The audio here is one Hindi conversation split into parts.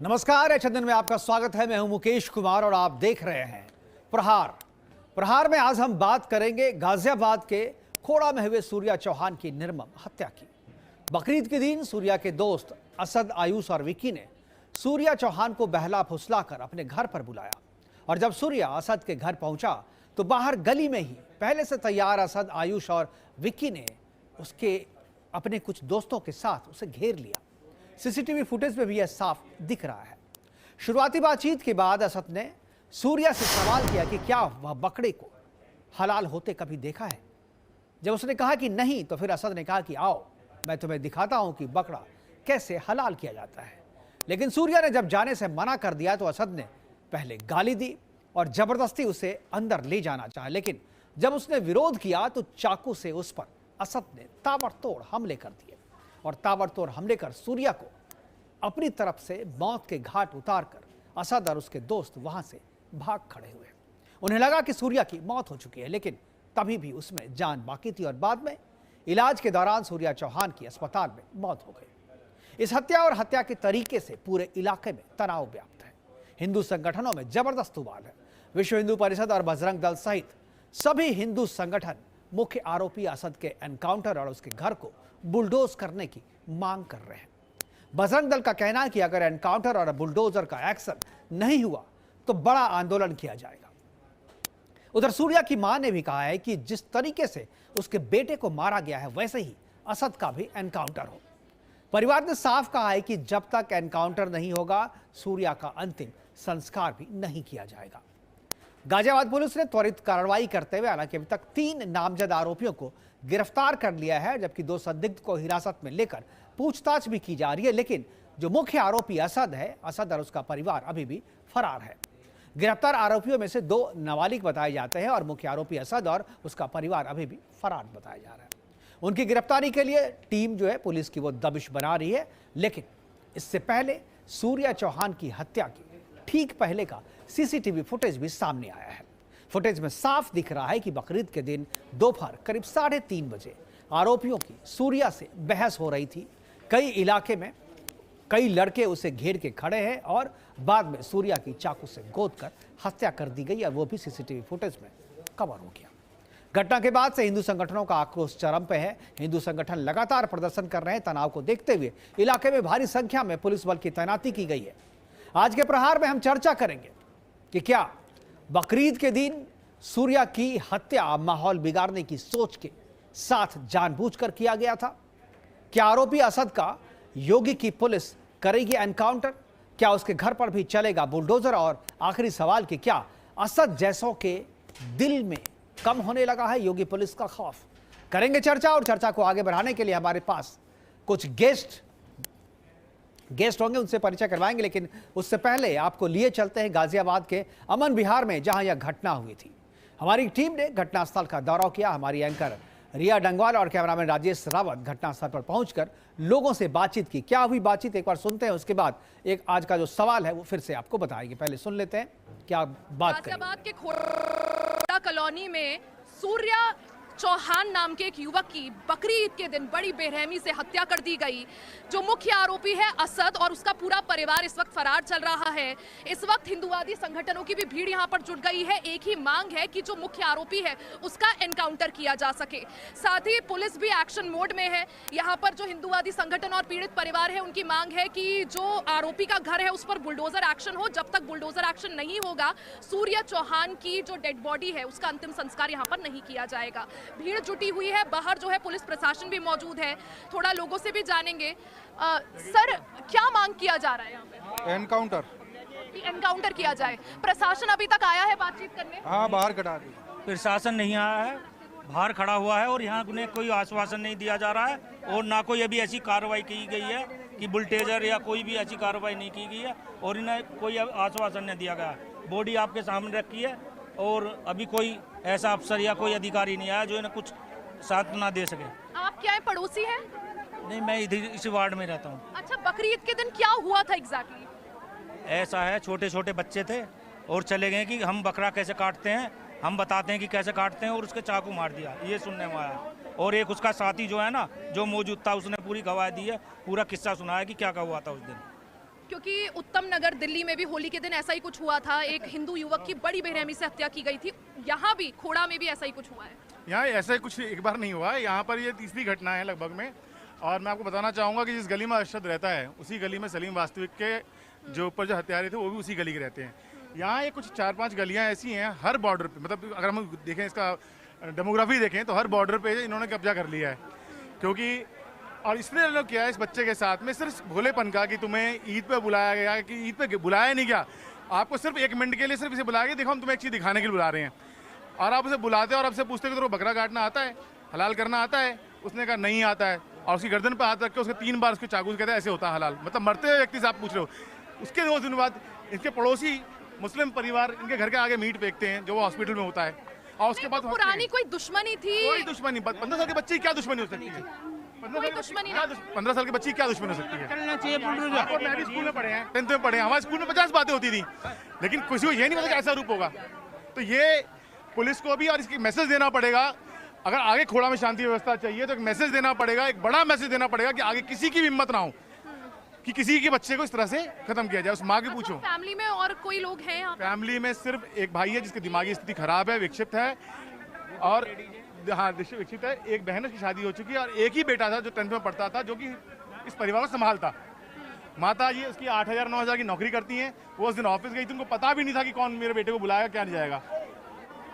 नमस्कार, एच दिन में आपका स्वागत है। मैं हूं मुकेश कुमार और आप देख रहे हैं प्रहार में आज हम बात करेंगे गाजियाबाद के खोड़ा में हुए सूर्या चौहान की निर्मम हत्या की। बकरीद के दिन सूर्या के दोस्त असद, आयुष और विक्की ने सूर्या चौहान को बहला फुसलाकर अपने घर पर बुलाया और जब सूर्या असद के घर पहुंचा तो बाहर गली में ही पहले से तैयार असद, आयुष और विक्की ने उसके अपने कुछ दोस्तों के साथ उसे घेर लिया। सीसीटीवी फुटेज में भी यह साफ दिख रहा है। शुरुआती बातचीत के बाद असद ने सूर्या से सवाल किया कि क्या वह बकरे को हलाल होते कभी देखा है। जब उसने कहा कि नहीं तो फिर असद ने कहा कि आओ मैं तुम्हें दिखाता हूं कि बकरा कैसे हलाल किया जाता है। लेकिन सूर्या ने जब जाने से मना कर दिया तो असद ने पहले गाली दी और जबरदस्ती उसे अंदर ले जाना चाहा, लेकिन जब उसने विरोध किया तो चाकू से उस पर असद ने ताबड़तोड़ हमले कर दिए और ताबड़तोड़ हमले कर सूर्या को अपनी तरफ से मौत के घाट उतारकर असद और उसके दोस्त वहां से भाग खड़े हुए। उन्हें लगा कि सूर्या की मौत हो चुकी है, लेकिन तभी भी उसमें जान बाकी थी और बाद में इलाज के दौरान सूर्या चौहान की अस्पताल में मौत हो गई। इस हत्या और हत्या के तरीके से पूरे इलाके में तनाव व्याप्त है। हिंदू संगठनों में जबरदस्त उबाल है। विश्व हिंदू परिषद और बजरंग दल सहित सभी हिंदू संगठन मुख्य आरोपी असद के एनकाउंटर और उसके घर को बुलडोज करने की मांग कर रहे हैं। बजरंग दल का कहना है कि अगर एनकाउंटर और बुलडोजर का एक्शन नहीं हुआ तो बड़ा आंदोलन किया जाएगा। उधर सूर्या की मां ने भी कहा है कि जिस तरीके से उसके बेटे को मारा गया है वैसे ही असद का भी एनकाउंटर हो। परिवार ने साफ कहा है कि जब तक एनकाउंटर नहीं होगा सूर्या का अंतिम संस्कार भी नहीं किया जाएगा। गाजियाबाद पुलिस ने त्वरित कार्रवाई करते हुए हालांकि अभी तक 3 नामजद आरोपियों को गिरफ्तार कर लिया है, जबकि 2 संदिग्ध को हिरासत में लेकर पूछताछ भी की जा रही है। लेकिन जो मुख्य आरोपी असद है, असद और उसका परिवार अभी भी फरार है। गिरफ्तार आरोपियों में से 2 नाबालिग बताए जाते हैं और मुख्य आरोपी असद और उसका परिवार अभी भी फरार बताया जा रहा है। उनकी गिरफ्तारी के लिए टीम जो है पुलिस की वो दबिश बना रही है। लेकिन इससे पहले सूर्या चौहान की हत्या की ठीक पहले का सीसीटीवी फुटेज भी सामने आया है। फुटेज में साफ दिख रहा है कि बकरीद के दिन दोपहर करीब 3:30 बजे आरोपियों की सूर्या से बहस हो रही थी। कई इलाके में कई लड़के उसे घेर के खड़े हैं और बाद में सूर्या की चाकू से गोदकर हत्या कर दी गई और वो भी सीसीटीवी फुटेज में कवर हो गया। घटना के बाद से हिंदू संगठनों का आक्रोश चरम पे है। हिंदू संगठन लगातार प्रदर्शन कर रहे हैं। तनाव को देखते हुए इलाके में भारी संख्या में पुलिस बल की तैनाती की गई है। आज के प्रहार में हम चर्चा करेंगे कि क्या बकरीद के दिन सूर्या की हत्या माहौल बिगाड़ने की सोच के साथ जानबूझकर किया गया था? क्या आरोपी असद का योगी की पुलिस करेगी एनकाउंटर? क्या उसके घर पर भी चलेगा बुलडोजर? और आखिरी सवाल कि क्या असद जैसों के दिल में कम होने लगा है योगी पुलिस का खौफ? करेंगे चर्चा और चर्चा को आगे बढ़ाने के लिए हमारे पास कुछ गेस्ट होंगे, उनसे परिचय करवाएंगे। लेकिन उससे पहले आपको लिए चलते हैं गाजियाबाद के अमन विहार में जहां यह घटना हुई थी। हमारी टीम ने घटनास्थल का दौरा किया। हमारी एंकर रिया डंगवाल और कैमरामैन राजेश रावत घटनास्थल पर पहुंचकर लोगों से बातचीत की। क्या हुई बातचीत एक बार सुनते हैं, उसके बाद एक आज का जो सवाल है वो फिर से आपको बताएंगे। पहले सुन लेते हैं क्या बात करें। गाजियाबाद के खोड़ा कॉलोनी में सूर्या चौहान नाम के एक युवक की बकरीद के दिन बड़ी बेरहमी से हत्या कर दी गई। जो मुख्य आरोपी है असद और उसका पूरा परिवार इस वक्त फरार चल रहा है। इस वक्त हिंदुवादी संगठनों की भी भीड़ यहां पर जुट गई है। एक ही मांग है कि जो मुख्य आरोपी है उसका एनकाउंटर किया जा सके। साथ ही पुलिस भी एक्शन मोड में है। यहां पर जो हिंदुवादी संगठन और पीड़ित परिवार है उनकी मांग है कि जो आरोपी का घर है उस पर बुलडोजर एक्शन हो। जब तक बुलडोजर एक्शन नहीं होगा सूर्या चौहान की जो डेड बॉडी है उसका अंतिम संस्कार यहां पर नहीं किया जाएगा। भीड़ जुटी हुई है। बाहर जो है पुलिस प्रशासन भी मौजूद है। थोड़ा लोगों से भी जानेंगे। सर, क्या मांग किया जा रहा है यहाँ पे? एनकाउंटर किया जाए। प्रशासन अभी तक आया है बातचीत करने? हाँ, बाहर खड़ा दी। प्रशासन नहीं आया है, बाहर खड़ा हुआ है और यहाँ उन्हें कोई आश्वासन नहीं दिया जा रहा है और ना कोई अभी ऐसी कार्रवाई की गई है कि बुलडोजर या कोई भी ऐसी कार्रवाई नहीं की गई है और इन्हें कोई आश्वासन नहीं दिया गया। बॉडी आपके सामने रखी है और अभी कोई ऐसा अफसर या कोई अधिकारी नहीं आया जो इन्हें कुछ सांत्वना दे सके। आप क्या है, पड़ोसी हैं? नहीं, मैं इधर इसी वार्ड में रहता हूँ। अच्छा, बकरीद के दिन क्या हुआ था एग्जैक्टली? ऐसा है, छोटे छोटे बच्चे थे और चले गए कि हम बकरा कैसे काटते हैं, हम बताते हैं कि कैसे काटते हैं और उसके चाकू मार दिया, ये सुनने में आया। और एक उसका साथी जो है ना, जो मौजूद था, उसने पूरी गवाही दी है, पूरा किस्सा सुनाया कि क्या क्या हुआ था उस दिन। क्योंकि उत्तम नगर दिल्ली में भी होली के दिन ऐसा ही कुछ हुआ था, एक हिंदू युवक की बड़ी बेरहमी से हत्या की गई थी, यहाँ भी खोड़ा में भी ऐसा ही कुछ हुआ है। यहाँ ऐसा कुछ एक बार नहीं हुआ है, यहाँ पर ये तीसरी घटना है लगभग में। और मैं आपको बताना चाहूँगा कि जिस गली में अरशद रहता है उसी गली में सलीम वास्तविक के जो ऊपर जो हत्यारे थे वो भी उसी गली के रहते हैं। यहाँ ये कुछ 4-5 गलियाँ ऐसी हैं हर बॉर्डर पे, मतलब अगर हम देखें इसका डेमोग्राफी देखें तो हर बॉर्डर पे इन्होंने कब्जा कर लिया है। क्योंकि और इसने लोग किया है इस बच्चे के साथ में सिर्फ भोलेपन का कि तुम्हें ईद पे बुलाया गया, कि ईद पे बुलाया नहीं गया, आपको सिर्फ 1 मिनट के लिए सिर्फ इसे बुलाया गया, देखो हम तुम्हें एक चीज़ दिखाने के लिए बुला रहे हैं। और आप उसे बुलाते हैं और आपसे पूछते हैं कि तो बकरा काटना आता है, हलाल करना आता है? उसने कहा नहीं आता है। और उसकी गर्दन पर हाथ रख के उसके 3 बार उसके चाकू से कहते हैं ऐसे होता है हलाल, मतलब मरते हुए व्यक्ति से आप पूछ रहे हो। उसके 2 दिन बाद इसके पड़ोसी मुस्लिम परिवार इनके घर के आगे मीट फेंकते हैं जो वो हॉस्पिटल में होता है। और उसके बाद पुरानी कोई दुश्मनी थी? कोई दुश्मनी, 15 साल के बच्चे की क्या दुश्मनी हो सकती है? 15 साल के बच्चे की क्या दुश्मनी हो सकती है? मैं भी स्कूल में पढ़े हैं, 10th में पढ़े हैं, हमारे स्कूल में 50 बातें होती थी, लेकिन किसी को ये नहीं पता कि ऐसा रूप होगा। तो ये पुलिस को भी और इसकी मैसेज देना पड़ेगा, अगर आगे खोड़ा में शांति व्यवस्था चाहिए तो एक मैसेज देना पड़ेगा, एक बड़ा मैसेज देना पड़ेगा कि आगे किसी की भी हिम्मत ना हो कि किसी के बच्चे को इस तरह से खत्म किया जाए। उस माँ के पूछो। फैमिली में और कोई लोग हैं यहाँ? फैमिली में सिर्फ एक भाई है जिसकी दिमागी स्थिति खराब है, विक्षिप्त है, और हाँ विक्षिप्त है। एक बहन है, उसकी शादी हो चुकी है, और एक ही बेटा था जो 10th में पढ़ता था, जो कि इस परिवार को संभालता। माता जी उसकी 8,000-9,000 की नौकरी करती हैं। वो उस दिन ऑफिस गई थी, उनको पता भी नहीं था कि कौन मेरे बेटे को बुलाएगा क्या नहीं जाएगा।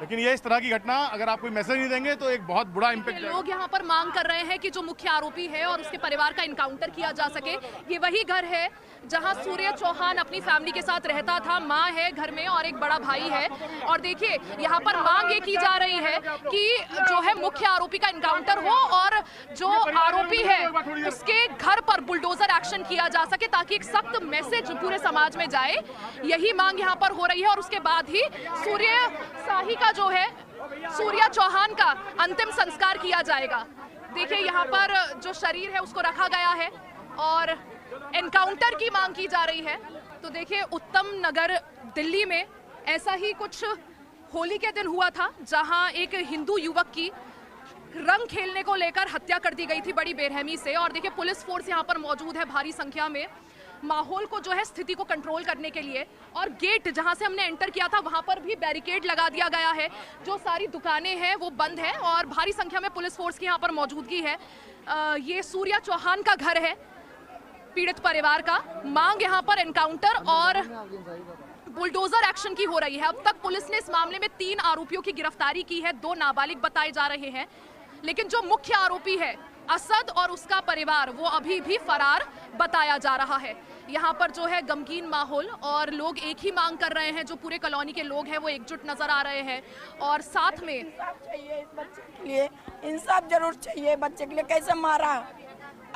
लेकिन ये इस तरह की घटना अगर आप कोई मैसेज नहीं देंगे तो एक बहुत बुरा इम्पैक्ट। लोग यहाँ पर मांग कर रहे हैं कि जो मुख्य आरोपी है और उसके परिवार का इनकाउंटर किया जा सके। ये वही घर है जहाँ सूर्य चौहान अपनी फैमिली के साथ रहता था, माँ है घर में और एक बड़ा भाई है। और देखिए यहाँ पर मांग ये की जा रही है कि जो है मुख्य आरोपी का इनकाउंटर हो और जो आरोपी है उसके घर पर बुलडोजर एक्शन किया जा सके, ताकि एक सख्त मैसेज पूरे समाज में जाए। यही मांग यहाँ पर हो रही है। और उसके बाद ही सूर्य शाही का जो है सूर्या चौहान का अंतिम संस्कार किया जाएगा। देखिए यहाँ पर जो शरीर है उसको रखा गया है और एनकाउंटर की मांग की जा रही है। तो देखिए उत्तम नगर दिल्ली में ऐसा ही कुछ होली के दिन हुआ था, जहां एक हिंदू युवक की रंग खेलने को लेकर हत्या कर दी गई थी बड़ी बेरहमी से। और देखिए पुलिस फोर्स यहाँ पर मौजूद है भारी संख्या में, माहौल को जो है स्थिति को कंट्रोल करने के लिए। और गेट जहां से हमने एंटर किया था वहां पर भी बैरिकेड लगा दिया गया है, जो सारी दुकानें हैं वो बंद है और भारी संख्या में पुलिस फोर्स की यहाँ पर मौजूदगी है। ये सूर्या चौहान का घर है, पीड़ित परिवार का। मांग यहाँ पर एनकाउंटर और बुलडोजर एक्शन की हो रही है। अब तक पुलिस ने इस मामले में 3 आरोपियों की गिरफ्तारी की है, 2 नाबालिग बताए जा रहे हैं। लेकिन जो मुख्य आरोपी है असद और उसका परिवार, वो अभी भी फरार बताया जा रहा है। यहाँ पर जो है गमगीन माहौल और लोग एक ही मांग कर रहे हैं, जो पूरे कॉलोनी के लोग हैं वो एकजुट नजर आ रहे हैं। और साथ में चाहिए इस बच्चे के लिए, इंसाफ जरूर चाहिए। बच्चे के लिए कैसे मारा,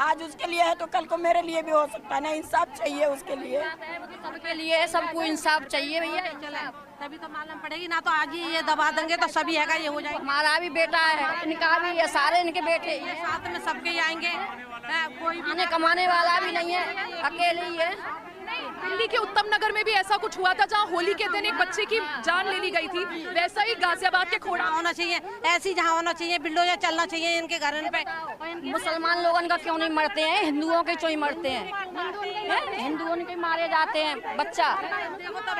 आज उसके लिए है तो कल को मेरे लिए भी हो सकता है ना। इंसाफ चाहिए उसके लिए, सबके लिए, सबको इंसाफ चाहिए भैया। तभी तो मालूम पड़ेगी ना, तो आज ही ये दबा देंगे तो सभी है ये हो जाएगा। हमारा भी बेटा है, इनका भी है, सारे इनके बेटे ये साथ में सबके ही आएंगे, कोई खाने कमाने वाला भी नहीं है, अकेले ही है। दिल्ली के उत्तम नगर में भी ऐसा कुछ हुआ था, जहां होली के दिन एक बच्चे की जान ले ली गई थी। वैसा ही गाजियाबाद के खोड़ा होना चाहिए, ऐसी जहाँ होना चाहिए, बिल्डोजर चलना चाहिए इनके घर पे। मुसलमान लोगों का क्यों नहीं मरते हैं, हिंदुओं के क्यों ही मरते हैं? हिंदुओं के मारे जाते हैं बच्चा। देखो तब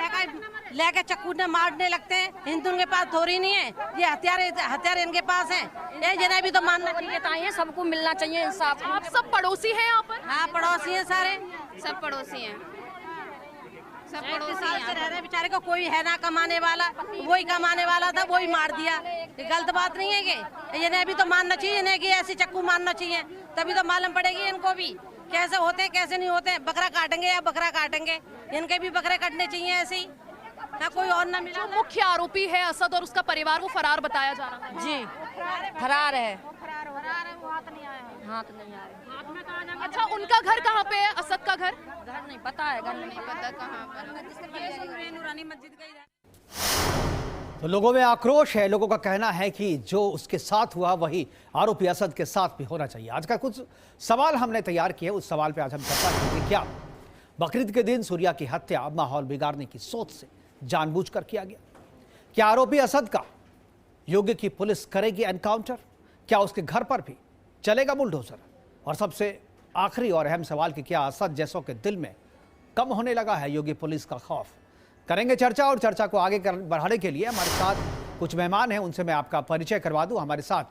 लेके चक्कू ने मारने लगते हैं। हिंदुओं के पास थोड़ी नहीं है, ये हथियार इनके पास है। ये जिन्हें भी तो मानना चाहिए, सबको मिलना चाहिए इंसाफ। आप सब पड़ोसी हैं यहाँ पर? हाँ पड़ोसी हैं, सारे सब पड़ोसी हैं, सब साल से रह रहे बेचारे को कोई है ना कमाने वाला, वही कमाने वाला था, वही मार दिया। गलत बात नहीं है कि इन्हें भी तो मानना चाहिए, इन्हें कि ऐसी चक्कू मारना चाहिए, तभी तो मालूम पड़ेगी इनको भी कैसे होते हैं कैसे नहीं होते। बकरा काटेंगे या बकरा काटेंगे, इनके भी बकरे कटने चाहिए ऐसे ही, ना कोई और ना मिला। जो मुख्य आरोपी है असद और उसका परिवार, वो फरार बताया जा रहा है। जी फरार है, वो हाथ नहीं आया, हाथ नहीं आ रहे। अच्छा, उनका घर कहाँ पे है? असद का घर घर नहीं पता है, घर नहीं पता कहाँ पर। नूरानी मस्जिद का ही। तो लोगों में आक्रोश है। लोगों का कहना है कि जो उसके साथ हुआ वही आरोपी असद के साथ भी होना चाहिए। आज का कुछ सवाल हमने तैयार किए, उस सवाल पे आज हम चर्चा करेंगे। क्या बकरीद के दिन सूर्या की हत्या माहौल बिगाड़ने की सोच से जानबूझकर किया गया? क्या आरोपी असद का योग्य की पुलिस करेगी एनकाउंटर? क्या उसके घर पर भी चलेगा बुलडोजर? और सबसे आखिरी और अहम सवाल कि क्या असद जैसों के दिल में कम होने लगा है योगी पुलिस का खौफ? करेंगे चर्चा, और चर्चा को आगे बढ़ाने के लिए हमारे साथ कुछ मेहमान हैं, उनसे मैं आपका परिचय करवा दूं। हमारे साथ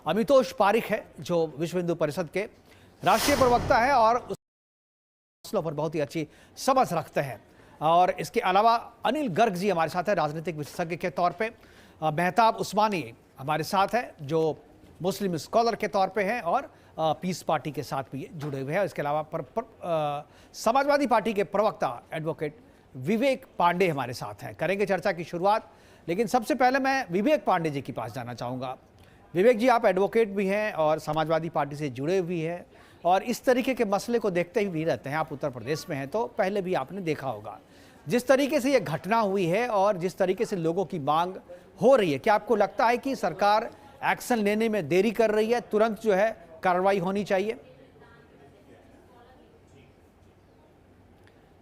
अमितोष पारिक है, जो विश्व हिंदू परिषद के राष्ट्रीय प्रवक्ता है और मसलों पर बहुत ही अच्छी समझ रखते हैं। और इसके अलावा अनिल गर्ग जी हमारे साथ है, राजनीतिक विशेषज्ञ के तौर पे। मेहताब उस्मानी हमारे साथ है, जो मुस्लिम स्कॉलर के तौर पे हैं और पीस पार्टी के साथ भी जुड़े हुए हैं। इसके अलावा समाजवादी पार्टी के प्रवक्ता एडवोकेट विवेक पांडे हमारे साथ हैं। करेंगे चर्चा की शुरुआत, लेकिन सबसे पहले मैं विवेक पांडे जी के पास जाना चाहूँगा। विवेक जी, आप एडवोकेट भी हैं और समाजवादी पार्टी से जुड़े हुए हैं और इस तरीके के मसले को देखते ही भी रहते हैं। आप उत्तर प्रदेश में हैं तो पहले भी आपने देखा होगा जिस तरीके से ये घटना हुई है और जिस तरीके से लोगों की मांग हो रही है। क्या आपको लगता है कि सरकार एक्शन लेने में देरी कर रही है? तुरंत जो है कार्रवाई होनी चाहिए?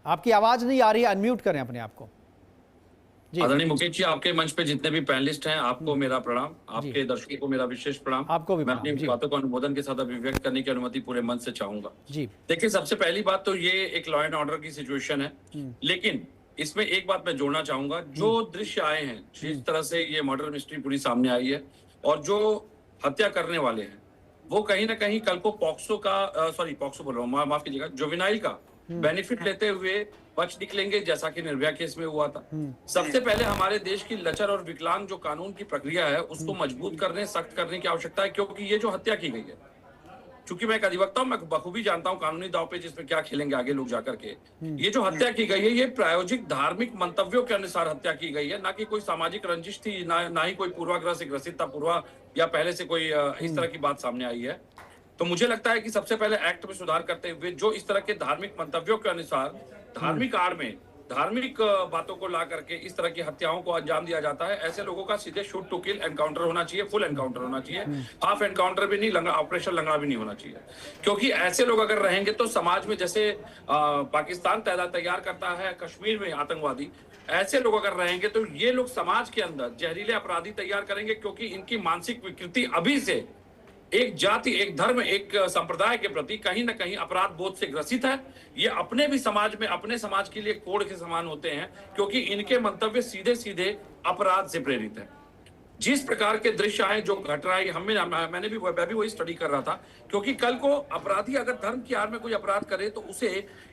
आपकी आवाज नहीं आ रही है, अनम्यूट करें अपने आप को। आदरणीय मुकेश जी, आपके मंच पे जितने भी पैनलिस्ट हैं, आपको मेरा प्रणाम, आपके दर्शकों को मेरा विशेष प्रणाम। आपको भी मैं अपनी बातों को अनुमोदन के साथ अभिव्यक्त करने की अनुमति पूरे मन से चाहूंगा। जी देखिए, सबसे पहली बात तो ये एक लॉ एंड ऑर्डर की सिचुएशन है, लेकिन इसमें एक बात मैं जोड़ना चाहूंगा। जो दृश्य आए हैं, जिस तरह से ये मर्डर मिस्ट्री पूरी सामने आई है और जो हत्या करने वाले हैं वो कहीं ना कहीं कल को पॉक्सो बोल रहा हूँ, माफ कीजिएगा, जुवेनाइल का बेनिफिट लेते हुए बच निकलेंगे, जैसा कि निर्भया केस में हुआ था। सबसे पहले हमारे देश की लचर और विकलांग जो कानून की प्रक्रिया है उसको मजबूत करने, सख्त करने की आवश्यकता है, क्योंकि ये जो हत्या की गई है, चूंकि मैं एक अधिवक्ता हूं, मैं बखूबी जानता हूं कानूनी दाव पे जिसमें क्या खेलेंगे आगे लोग जाकर के। ये जो हत्या की गई है, ये प्रायोजिक धार्मिक मंतव्यों के अनुसार हत्या की गई है, ना कि कोई सामाजिक रंजिश थी, ना ही कोई पूर्वाग्रह से ग्रसित था, या पहले से कोई इस तरह की बात सामने आई है। तो मुझे लगता है कि सबसे पहले एक्ट में सुधार करते हुए जो इस तरह के धार्मिक मंतव्यों के अनुसार धार्मिक आड़ में धार्मिक बातों को ला करके इस तरह की हत्याओं को अंजाम दिया जाता है, ऐसे लोगों का सीधे शूट टू किल एनकाउंटर होना चाहिए, फुल एनकाउंटर होना चाहिए, हाफ एनकाउंटर भी नहीं, ऑपरेशन लंगड़ा भी नहीं होना चाहिए। क्योंकि ऐसे लोग अगर रहेंगे तो समाज में जैसे पाकिस्तान तैयार करता है कश्मीर में आतंकवादी, ऐसे लोग अगर रहेंगे तो ये लोग समाज के अंदर जहरीले अपराधी तैयार करेंगे, क्योंकि इनकी मानसिक विकृति अभी से एक जाति, एक धर्म, एक संप्रदाय के प्रति कहीं ना कहीं अपराध बोध से ग्रसित है। ये अपने भी समाज में, अपने समाज के लिए कोड़ के समान होते हैं, क्योंकि इनके मंतव्य सीधे सीधे अपराध से प्रेरित है। जिस प्रकार के दृश्य आए, जो घटनाएं मैं भी वही स्टडी कर रहा था, क्योंकि कल को अपराधी अगर धर्म की आड़ में कोई अपराध करे तो उसे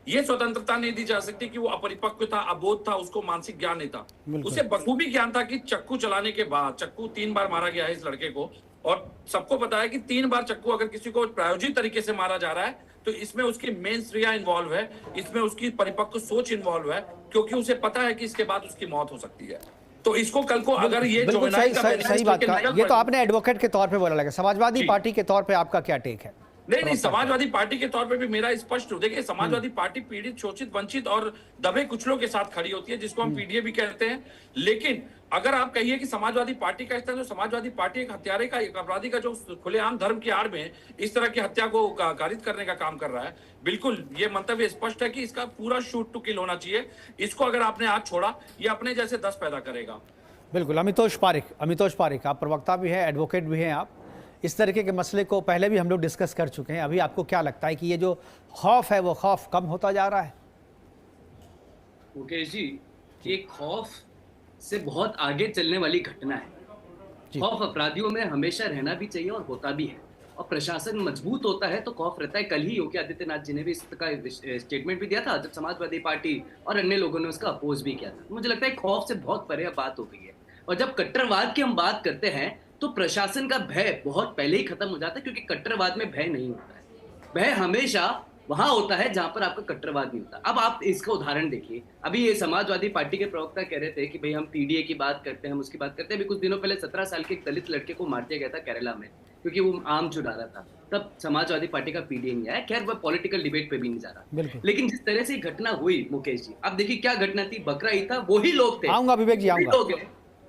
ये स्वतंत्रता नहीं दी जा सकती कि वो अपरिपक्व था, अबोध था, उसको मानसिक ज्ञान नहीं था। उसे बखूबी ज्ञान था कि चक्कू चलाने के बाद, चक्कू 3 बार मारा गया है इस लड़के को, और सबको पता है कि 3 बार चक्कू अगर किसी को प्रायोजित तरीके से मारा जा रहा है तो इसमें उसकी मेंस्ट्रिया इन्वॉल्व है, इसमें उसकी परिपक्व सोच इन्वॉल्व है, क्योंकि उसे पता है कि इसके बाद उसकी मौत हो सकती है। तो इसको कल को अगर ये सही बात का, ये तो आपने एडवोकेट के तौर पे बोला लगा, समाजवादी पार्टी के तौर पे आपका क्या टेक है? नहीं, समाजवादी पार्टी के तौर पे भी मेरा स्पष्ट हो। देखिए, समाजवादी पार्टी पीड़ित, शोषित, वंचित और दबे कुचलों के साथ खड़ी होती है, जिसको हम पीडीए भी कहते हैं। लेकिन अगर आप कहिए कि समाजवादी पार्टी का इस्तेमाल, तो समाजवादी पार्टी एक हत्यारे का, एक अपराधी का जो खुलेआम धर्म की आड़ में इस तरह की हत्या को कारित करने का काम कर रहा है, बिल्कुल ये मंतव्य स्पष्ट है कि इसका पूरा शूट टू किल होना चाहिए। इसको अगर आपने आज छोड़ा, ये अपने जैसे 10 पैदा करेगा। बिल्कुल। अमितोष पारिक, आप प्रवक्ता भी हैं, एडवोकेट भी हैं। आप इस तरीके के मसले को पहले भी हम लोग डिस्कस कर चुके हैं। अभी आपको क्या लगता है कि ये जो खौफ है वो खौफ कम होता जा रहा है? मुकेश जी, ये खौफ से बहुत आगे चलने वाली घटना है। खौफ अपराधियों में हमेशा रहना भी चाहिए और होता भी है, और प्रशासन मजबूत होता है तो खौफ रहता है। कल ही योगी आदित्यनाथ जी ने भी इसका स्टेटमेंट भी दिया था, जब समाजवादी पार्टी और अन्य लोगों ने उसका अपोज भी किया था। मुझे लगता है खौफ से बहुत परे बात हो गई है, और जब कट्टरवाद की हम बात करते हैं तो प्रशासन का भय बहुत पहले ही खत्म हो जाता है, क्योंकि कट्टरवाद में भय नहीं होता है। भय हमेशा वहां होता है जहां पर आपका कट्टरवाद नहीं होता। अब आप इसका उदाहरण देखिए, अभी ये समाजवादी पार्टी के प्रवक्ता कह रहे थे कि भाई हम पीडीए की बात करते हैं, हम उसकी बात करते हैं। अभी कुछ दिनों पहले 17 साल के एक दलित लड़के को मार दिया गया था केरला में, क्योंकि वो आम चुरा रहा था। तब समाजवादी पार्टी का पीडीए नहीं आया। खैर, वह पॉलिटिकल डिबेट पे भी नहीं जा रहा। लेकिन जिस तरह से घटना हुई मुकेश जी, अब देखिए क्या घटना थी, बकरा ईद था, वही लोग थे, आऊंगा विवेक जी, आऊंगा।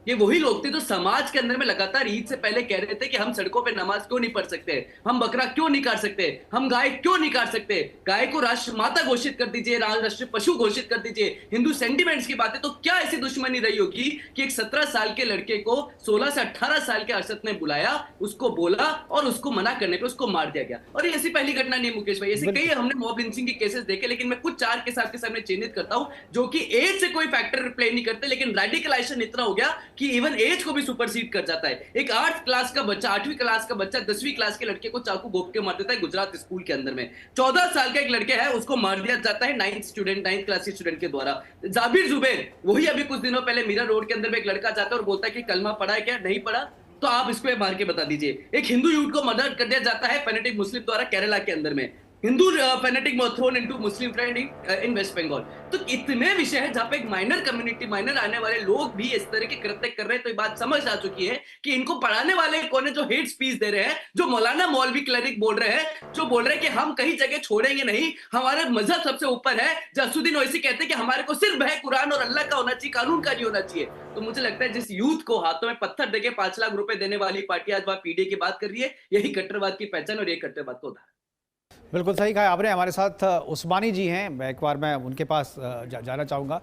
ये वही लोग थे जो समाज के अंदर में लगातार ईद से पहले कह रहे थे कि हम सड़कों पे नमाज क्यों नहीं पढ़ सकते, हम बकरा क्यों नहीं काट सकते, हम गाय क्यों नहीं काट सकते, गाय को राष्ट्र माता घोषित कर दीजिए, राष्ट्रीय पशु घोषित कर दीजिए, हिंदू सेंटिमेंट्स की बातें। तो क्या ऐसी दुश्मनी रही होगी कि एक 17 साल के लड़के को 16 से 18 साल के अरशद ने बुलाया, उसको बोला और उसको मना करने पे उसको मार दिया गया। और ये ऐसी पहली घटना नहीं मुकेश भाई, ऐसे कई हमने मॉब लिंचिंग के केसेस देखे, लेकिन मैं कुछ 4 केस आपके सामने चिन्हित करता हूं जो कि एज से कोई फैक्टर प्ले नहीं करते, लेकिन रेडिकलाइजेशन इतना हो गया कि इवन एज को भी सुपरसीड कर जाता है। एक 8th क्लास का बच्चा, 8वीं क्लास का बच्चा 10वीं क्लास के लड़के को चाकू घोंप के मार देता है गुजरात स्कूल के अंदर में। 14 साल का एक लड़के है, उसको मार दिया जाता है 9th क्लास के स्टूडेंट के द्वारा। जाबिर जुबैर, वही अभी कुछ दिनों पहले मीरा रोड के अंदर में एक लड़का जाता है और बोलता है कि कलमा पढ़ा है क्या, नहीं पढ़ा, तो आप इसको मार के बता दीजिए। एक हिंदू यूथ को मर्डर कर दिया जाता है फेनेटिक मुस्लिम द्वारा केरला के अंदर में। Hindu fanatic thrown into Muslim friend in West Bengal. तो इतने विषय है जहां पे एक माइनर कम्युनिटी, माइनर आने वाले लोग भी इस तरह के कृत्य कर रहे हैं। तो ये बात समझ आ चुकी है कि इनको पढ़ाने वाले कौन है जो हेट स्पीच दे रहे हैं, जो मौलाना मौलवी क्लरिक बोल रहे हैं, जो बोल रहे हैं कि हम कहीं जगह छोड़ेंगे नहीं, हमारा मजहब सबसे ऊपर है। जसूद्दीन ओवैसी कहते हैं कि हमारे को सिर्फ भय कुरान और अल्लाह का होना चाहिए, कानून का नहीं होना चाहिए। तो मुझे लगता है जिस यूथ को हाथों में पत्थर देके 5 लाख रुपए देने वाली पार्टी आज वहां पीडीए की बात कर रही है, यही कट्टरवाद की पहचान और यही कट्टरवाद का उदाहरण। बिल्कुल सही कहा आपने। हमारे साथ उस्मानी जी हैं, एक बार मैं उनके पास जाना चाहूँगा।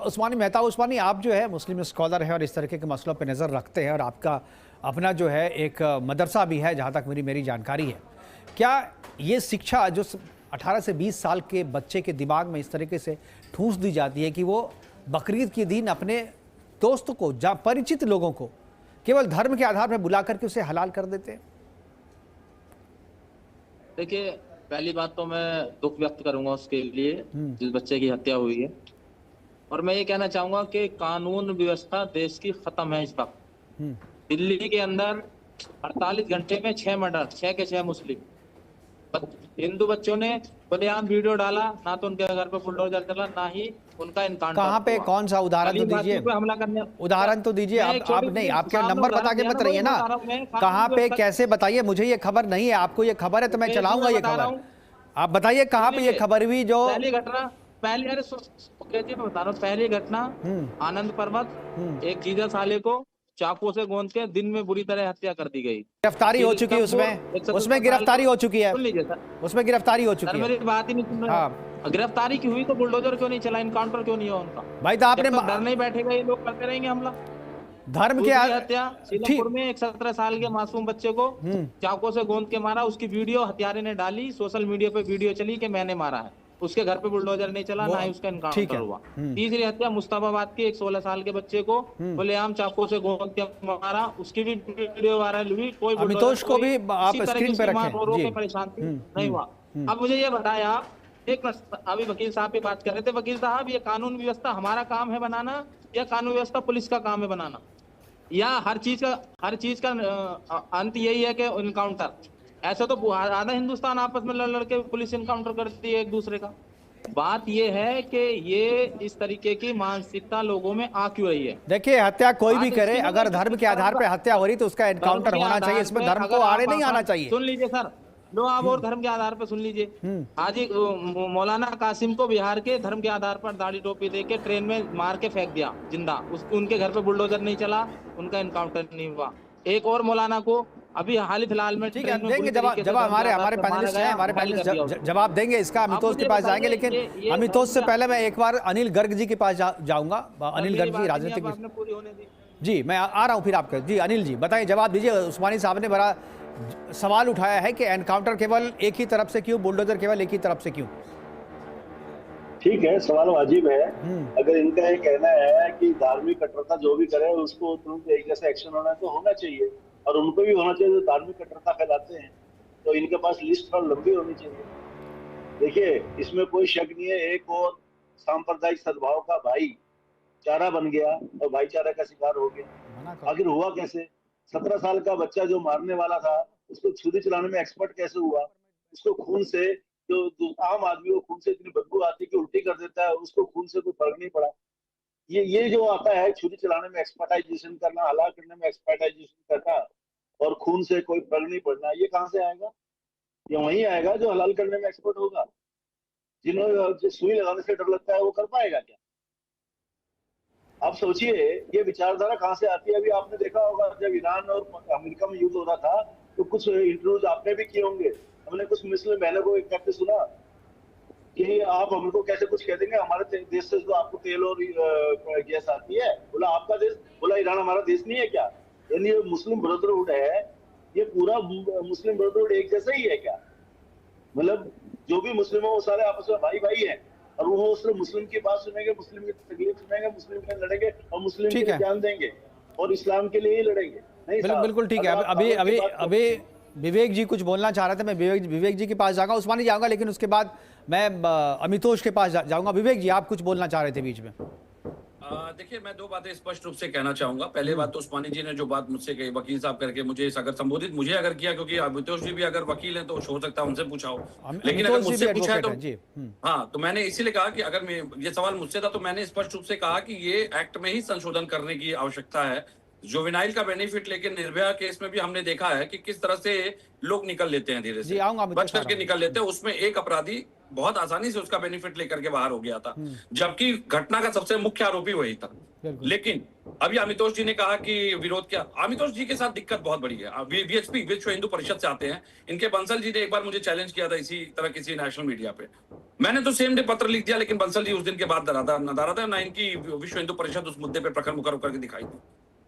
उस्मानी मेहता, उस्मानी आप जो है मुस्लिम स्कॉलर हैं और इस तरह के मसलों पे नज़र रखते हैं और आपका अपना जो है एक मदरसा भी है जहाँ तक मेरी जानकारी है। क्या ये शिक्षा जो 18 से 20 साल के बच्चे के दिमाग में इस तरीके से ठूंस दी जाती है कि वो बकरीद के दिन अपने दोस्तों को, परिचित लोगों को केवल धर्म के आधार पर बुला करके उसे हलाल कर देते हैं? देखिए, पहली बात तो मैं दुख व्यक्त करूंगा उसके लिए जिस बच्चे की हत्या हुई है, और मैं ये कहना चाहूंगा कि कानून व्यवस्था देश की खत्म है इस वक्त। दिल्ली के अंदर 48 घंटे में 6 मर्डर, 6 के 6 मुस्लिम हिंदू बच्चों ने खुलेआम वीडियो डाला, ना तो उनके घर पे बुलडोजर चला, ना ही उनका इनकाउंटर। कहाँ पे, कौन सा उदाहरण तो दीजिए, उदाहरण तो दीजिए। आप नहीं, आपके नंबर बता के मत रहिए ना, कहाँ पे कैसे बताइए, मुझे ये खबर नहीं है, आपको ये खबर है तो मैं चलाऊंगा ये खबर। आप बताइए कहाँ पे ये खबर हुई जो पहली घटना, पहली बता रहा हूँ, पहली घटना आनंद पर्वत, एक जीजा साले को चाकू से गोंद के दिन में बुरी तरह हत्या कर दी गई। गिरफ्तारी हो चुकी है उसमें गिरफ्तारी हो चुकी है, सुन लीजिए सर, उसमें गिरफ्तारी हो चुकी है। मेरी बात ही नहीं सुन रहे। हाँ, गिरफ्तारी की हुई तो बुलडोजर क्यों नहीं चला, इनकाउंटर क्यों नहीं हुआ उनका? भाई तो आपने डर नहीं बैठेगा, ये लोग करते रहेंगे हमला। धर्म के हत्या सीलमपुर में एक 17 साल के मासूम बच्चे को चाकू से गोंद के मारा, उसकी वीडियो हत्यारे ने डाली, सोशल मीडिया पे वीडियो चली कि मैंने मारा है। उसके घर पे बुलडोजर नहीं चला, ना ही उसका इनकाउंटर हुआ। तीसरी हत्या मुस्ताफाबाद की एक 16 साल के बच्चे को खुलेआम चाकू से गोंद के मारा, उसकी भी वीडियो वायरल हुई। कोई अमितोष को भी आप स्क्रीन पे रखें, परेशान नहीं हुआ। अब मुझे ये बताया, एक अभी वकील साहब की बात कर रहे थे, वकील साहब ये कानून व्यवस्था हमारा काम है बनाना या कानून व्यवस्था पुलिस का काम है बनाना, या हर चीज का अंत यही है कि इनकाउंटर? ऐसे तो आधा हिंदुस्तान आपस में लड़ के पुलिस इनकाउंटर करती है एक दूसरे का। बात ये है कि ये इस तरीके की मानसिकता लोगों में आ क्यों रही है? देखिए, हत्या कोई भी करे, अगर धर्म के आधार पर हत्या हो रही तो उसका एनकाउंटर होना चाहिए, इसमें धर्म को आड़े नहीं आना चाहिए। सुन लीजिए सर, लो आप और धर्म के आधार पर सुन लीजिए। हाजी मौलाना कासिम को बिहार के धर्म के आधार पर दाढ़ी टोपी देके ट्रेन में मार के फेंक दिया जिंदा, उनके घर पे बुलडोजर नहीं चला, उनका इनकाउंटर नहीं हुआ। एक और मौलाना को अभी हाल ही फिलहाल में, ठीक है, देंगे जवाब हमारे पैनलिस्ट हैं, हमारे पैनलिस्ट जवाब देंगे इसका। अमितोष के पास जाएंगे, लेकिन अमितोष से पहले मैं एक बार अनिल गर्ग जी के पास जाऊंगा। अनिल गर्ग जी राजनीतिक, जी मैं आ रहा हूँ फिर आपका। जी अनिल जी बताइए, जवाब दीजिए। उस्मानी साहब ने बड़ा सवाल उठाया है कि एनकाउंटर केवल एक ही तरफ से क्यों, बुलडोजर केवल एक ही तरफ से क्यों? ठीक है, सवाल वाजिब है। अगर इनका ये कहना है कि धार्मिक कट्टरता जो भी करे उसको तुरंत एक जैसा एक्शन होना है तो होना चाहिए, और उनको भी होना चाहिए जो धार्मिक कट्टरता फैलाते हैं, तो इनके पास लिस्ट थोड़ा लंबी होनी चाहिए। देखिए, इसमें कोई शक नहीं है, एक और सांप्रदायिक सद्भाव का भाईचारा बन गया और भाईचारा का शिकार हो गया। आखिर हुआ कैसे? 17 साल का बच्चा जो मारने वाला था उसको छुरी चलाने में एक्सपर्ट कैसे हुआ? उसको खून से, जो आम आदमी को खून से इतनी बदबू आती है कि उल्टी कर देता है, उसको खून से कोई फर्क नहीं पड़ा। ये जो आता है छुरी चलाने में एक्सपर्टाइजेशन करना, हलाल करने में एक्सपर्टाइजेशन करना और खून से कोई फर्क नहीं पड़ना, ये कहाँ से आएगा? ये वही आएगा जो हलाल करने में एक्सपर्ट होगा। जिन्होंने सुई लगाने से डर लगता है वो कर पाएगा क्या? आप सोचिए ये विचारधारा कहाँ से आती है। अभी आपने देखा होगा जब ईरान और अमेरिका में युद्ध हो रहा था तो कुछ इंटरव्यूज आपने भी किए होंगे। हमने कुछ मुस्लिम बहनों को एक कहते सुना कि आप हमको कैसे कुछ कह देंगे, हमारे देश से तो आपको तेल और गैस आती है। बोला आपका देश, बोला ईरान हमारा देश नहीं है क्या? यानी ये मुस्लिम ब्रदरहुड है, ये पूरा मुस्लिम ब्रदरहुड एक जैसा ही है क्या? मतलब जो भी मुस्लिम हो वो सारे आपस में भाई भाई हैं, और वो सिर्फ मुस्लिम की बात सुनेंगे, मुस्लिम की तकलीफ सुनेंगे, मुस्लिम के लड़ेंगे और मुस्लिम के लिए जान देंगे और इस्लाम के लिए ही लड़ेंगे। नहीं बिल्कुल ठीक है। अभी विवेक जी कुछ बोलना चाह रहे थे, मैं विवेक जी के पास जाऊंगा, उस्मानी जाऊंगा, लेकिन उसके बाद मैं अमितोष के पास जाऊंगा। विवेक जी आप कुछ बोलना चाह रहे थे बीच में। देखिए मैं दो बातें स्पष्ट रूप से कहना चाहूंगा। पहले बात तो उस्मानी जी ने जो बात मुझसे कही, वकील साहब करके मुझे अगर संबोधित मुझे अगर किया, क्योंकि अमितोष जी भी अगर वकील हैं तो हो सकता है उनसे पूछा हो, लेकिन अगर मुझसे पूछा है तो हाँ, तो मैंने इसीलिए कहा कि अगर ये सवाल मुझसे था तो मैंने स्पष्ट रूप से कहा कि ये एक्ट में ही संशोधन करने की आवश्यकता है। जुवेनाइल का बेनिफिट, लेकिन निर्भया केस में भी हमने देखा है कि किस तरह से लोग निकल लेते हैं, धीरे से बच करके निकल लेते हैं। उसमें एक अपराधी बहुत आसानी से उसका बेनिफिट लेकर के बाहर हो गया था, जबकि घटना का सबसे मुख्य आरोपी वही था। लेकिन अभी अमितोष जी ने कहा कि विरोध क्या, अमितोष जी के साथ दिक्कत बहुत बड़ी है। वीएचपी विश्व हिंदू परिषद से आते हैं, इनके बंसल जी ने एक बार मुझे चैलेंज किया था इसी तरह किसी नेशनल मीडिया पे। मैंने तो सेम डे पत्र लिख दिया, लेकिन बंसल जी उस दिन के बाद नदारा था ना, इनकी विश्व हिंदू परिषद उस मुद्दे पर प्रखर मुकर करके दिखाई दी।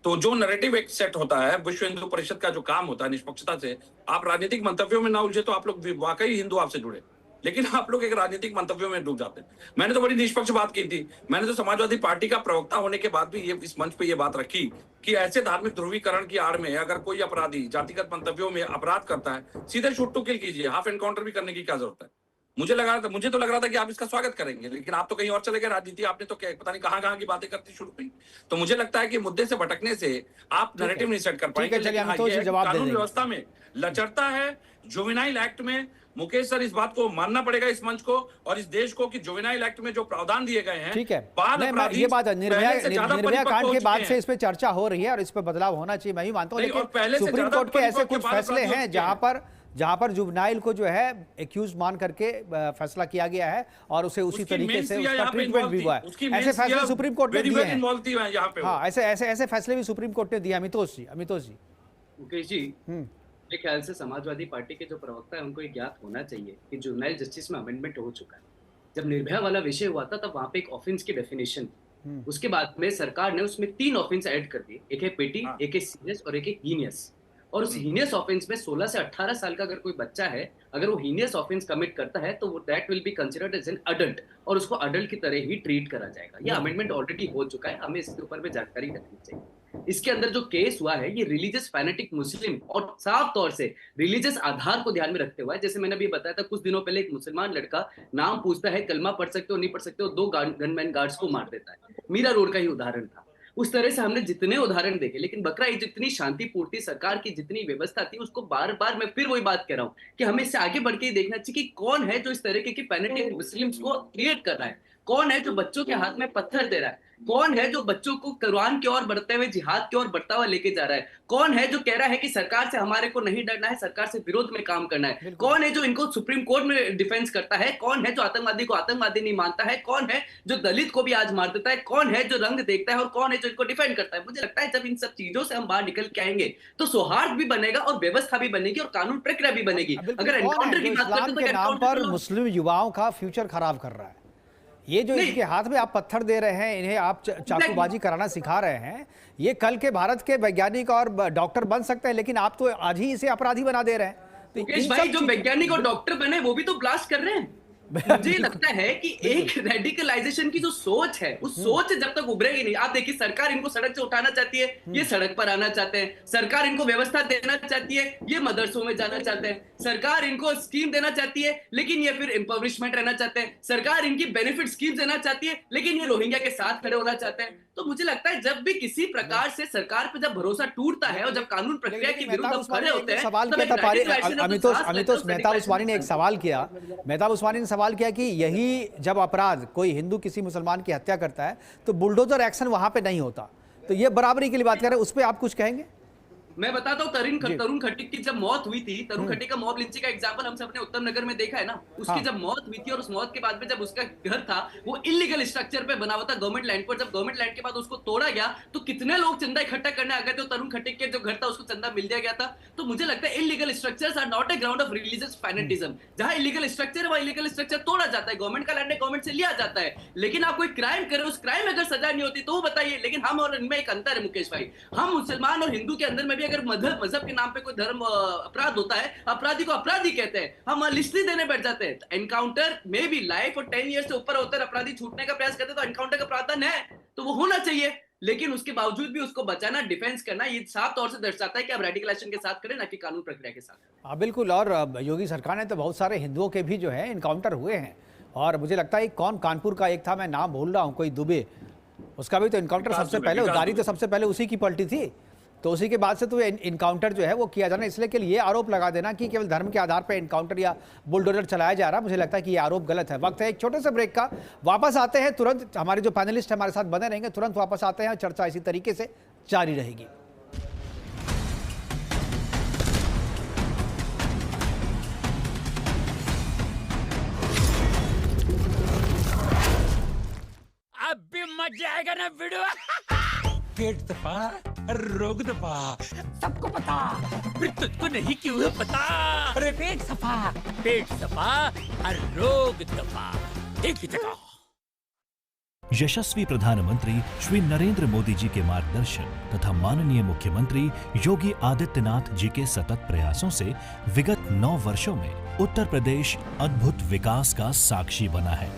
तो जो नैरेटिव एक सेट होता है, विश्व हिंदू परिषद का जो काम होता है निष्पक्षता से, आप राजनीतिक मंतव्यों में ना उलझे तो आप लोग वाकई हिंदू आपसे जुड़े, लेकिन आप लोग एक राजनीतिक मंतव्यों में डूब जाते हैं। मैंने तो बड़ी निष्पक्ष बात की थी। मैंने तो समाजवादी पार्टी का प्रवक्ता होने के बाद भी ये इस मंच पे ये बात रखी कि ऐसे धार्मिक ध्रुवीकरण की आड़ में अगर कोई अपराधी जातिगत मंतव्यों में अपराध करता है, सीधे शूट टू किल कीजिए, हाफ एनकाउंटर भी करने की क्या जरूरत है। मुझे तो लग रहा था कि आप इसका स्वागत करेंगे, लेकिन आप तो कहीं और चले गए राजनीति। आपने तो पता नहीं कहां की बातें करती शुरू की। तो मुझे लगता है कि मुद्दे से भटकने से आप नैरेटिव नहीं सेट कर पाएंगे। कानून व्यवस्था में लचरता है। जुवेनाइल एक्ट में मुकेश सर इस बात को मानना पड़ेगा इस मंच को और इस देश को कि जुवेनाइल एक्ट में जो प्रावधान दिए गए हैं, ठीक है, ये बात निर्भया कांड के बाद से इस पे चर्चा हो रही है और इस पे बदलाव होना चाहिए, मैं ही मानता हूं। लेकिन सुप्रीम कोर्ट के ऐसे कुछ फैसले हैं जहां पर जुवेनाइल को जो है एक्यूज मान करके फैसला किया गया है और उसे उसी तरीके से उसका ट्रीटमेंट भी हुआ है। ऐसे फैसले सुप्रीम कोर्ट ने दिए हैं। हाँ, ऐसे फैसले भी सुप्रीम कोर्ट ने दिए। अमितोष जी मुकेश जी, मेरे ख्याल से समाजवादी पार्टी के जो प्रवक्ता है उनको ये ज्ञात होना चाहिए कि जुवेनाइल जस्टिस में अमेंडमेंट हो चुका है। जब निर्भया वाला विषय हुआ था तब वहां पे एक ऑफेंस की डेफिनेशन, उसके बाद में सरकार ने उसमें 3 ऑफेंस ऐड कर दिए, एक है पेटी, एक है सीरियस और एक है हीनियस। और उस हीनियस ऑफेंस में 16 से 18 साल का अगर कोई बच्चा है, अगर वो हीनियस ऑफेंस कमिट करता है तो वो that will be considered as an adult और उसको अडल्ट की तरह ही ट्रीट करा जाएगा। ये अमेंडमेंट ऑलरेडी हो चुका है, हमें इसके ऊपर भी जानकारी रखनी चाहिए। इसके अंदर जो केस हुआ है ये रिलीजियस फैनेटिक मुस्लिम और साफ तौर से रिलीजियस आधार को ध्यान में रखते हुए, जैसे मैंने अभी बताया था कुछ दिनों पहले एक मुसलमान लड़का नाम पूछता है, कलमा पढ़ सकते हो नहीं पढ़ सकते हो, 2 गनमैन गार्ड्स को मार देता है। मीरा रोड का ही उदाहरण था। उस तरह से हमने जितने उदाहरण देखे, लेकिन बकरा ईद जितनी शांतिपूर्ति सरकार की जितनी व्यवस्था थी उसको बार बार मैं फिर वही बात कह रहा हूँ कि हमें इससे आगे बढ़ के देखना चाहिए कि कौन है जो इस तरीके की फैनेटिक मुस्लिम्स को क्रिएट कर रहा है, कौन है जो बच्चों के हाथ में पत्थर दे रहा है, कौन है जो बच्चों को कुरान की ओर बढ़ते हुए जिहाद की ओर बढ़ता हुआ लेके जा रहा है, कौन है जो कह रहा है कि सरकार से हमारे को नहीं डरना है, सरकार से विरोध में काम करना है, कौन है जो इनको सुप्रीम कोर्ट में डिफेंस करता है, कौन है जो आतंकवादी को आतंकवादी नहीं मानता है, कौन है जो दलित को भी आज मार देता है, कौन है जो रंग देखता है और कौन है जो इनको डिफेंड करता है। मुझे लगता है जब इन सब चीजों से हम बाहर निकल के आएंगे तो सौहार्द भी बनेगा और व्यवस्था भी बनेगी और कानून प्रक्रिया भी बनेगी। अगर एनकाउंटर की बात करते हैं तो नाम पर मुस्लिम युवाओं का फ्यूचर खराब कर रहा है। ये जो इनके हाथ में आप पत्थर दे रहे हैं, इन्हें आप चाकूबाजी कराना सिखा रहे हैं, ये कल के भारत के वैज्ञानिक और डॉक्टर बन सकते हैं, लेकिन आप तो आज ही इसे अपराधी बना दे रहे हैं। तो भाई जो वैज्ञानिक और डॉक्टर बने वो भी तो ब्लास्ट कर रहे हैं। मुझे लगता है कि एक रेडिकलाइजेशन की जो सोच है उस सोच जब तक उभरेगी नहीं। आप देखिए सरकार इनको सड़क से उठाना चाहती है, ये सड़क पर आना चाहते हैं, सरकार इनको व्यवस्था देना चाहती है, ये मदरसों में जाना चाहते हैं, सरकार इनको स्कीम देना चाहती है लेकिन ये फिर एम्पावरमेंट रहना चाहते हैं, सरकार इनकी बेनिफिट स्कीम देना चाहती है लेकिन ये रोहिंग्या के साथ खड़े होना चाहते हैं। तो मुझे लगता है जब भी किसी प्रकार से सरकार पे जब भरोसा टूटता है और जब कानून प्रक्रिया के विरुद्ध हम खड़े होते हैं, अमितोष मेहताब उस्मानी ने एक सवाल किया, मेहताब उस्मानी ने सवाल किया कि यही जब अपराध कोई हिंदू किसी मुसलमान की हत्या करता है तो बुलडोजर एक्शन वहां पे नहीं होता, तो ये बराबरी के लिए बात कर रहे हैं, उस पर आप कुछ कहेंगे? मैं बताता हूँ तरुण खट्टिक की जब मौत हुई थी, तरुण खट्टिक का मॉब लिंचिंग का एग्जांपल हम सबने उत्तम नगर में देखा है ना। उसकी जब मौत हुई थी और उस मौत के बाद में जब उसका घर था वो इलीगल स्ट्रक्चर पे बना हुआ था गवर्नमेंट लैंड पर, जब गवर्नमेंट लैंड के बाद उसको तोड़ा गया तो कितने लोग चंदा इकट्ठा करने आ गए थे। तरुण खट्टिक के जो घर था उसको चंदा मिल दिया गया था। तो मुझे लगता है illegal structures are not a ground of religious fanaticism. जहां इलीगल स्ट्रक्चर है वहां इलीगल स्ट्रक्चर तोड़ा जाता है, गवर्नमेंट का लैंड है गवर्नमेंट से लिया जाता है। लेकिन आप कोई क्राइम करे, उस क्राइम में अगर सजा नहीं होती तो वो बताइए। लेकिन हम और इनमें एक अंतर है मुकेश भाई, हम मुसलमान और हिंदू के अंदर में भी अगर मजहब के नाम पे कोई धर्म अपराध होता है, अपराधी को अपराधी कहते हैं, हम लिस्टी देने बैठ जाते हैं। एनकाउंटर में भी लाइफ और 10 ईयर से ऊपर होता है, अपराधी छूटने का प्रयास करते हैं तो एनकाउंटर का प्रावधान है तो वो होना चाहिए। लेकिन उसके बावजूद भी उसको बचाना, डिफेंस करना, ये साफ तौर से दर्शाता है कि आप रेडिकलाइजेशन के साथ करें ना कि कानून प्रक्रिया के साथ। बिल्कुल। और योगी सरकार ने तो बहुत सारे हिंदुओं के भी जो है इनकाउंटर हुए हैं। और मुझे लगता है कौन कानपुर का एक था, मैं नाम भूल रहा हूँ, कोई दुबे, उसका भी तो इनकाउंटर सबसे पहले, गाड़ी तो सबसे पहले उसी की पलटी थी। तो उसी के बाद से तो इनकाउंटर जो है वो किया जाना, इसलिए कि ये आरोप लगा देना कि केवल धर्म के आधार पर इनकाउंटर या बुलडोजर चलाया जा रहा है, मुझे लगता है कि ये आरोप गलत है। वक्त है एक छोटे से ब्रेक का, वापस आते हैं तुरंत। हमारे जो पैनलिस्ट हमारे साथ बने रहेंगे, तुरंत वापस आते हैं, चर्चा इसी तरीके से जारी रहेगी। अब भी मजा आएगा ना वीडियो। पेट दबा, रोग दबा, सबको पता, फिर तुझको नहीं क्यों है पता। अरे पेट सफा और रोग दबा, एक ही जगह। यशस्वी प्रधानमंत्री श्री नरेंद्र मोदी जी के मार्गदर्शन तथा माननीय मुख्यमंत्री योगी आदित्यनाथ जी के सतत प्रयासों से विगत 9 वर्षों में उत्तर प्रदेश अद्भुत विकास का साक्षी बना है।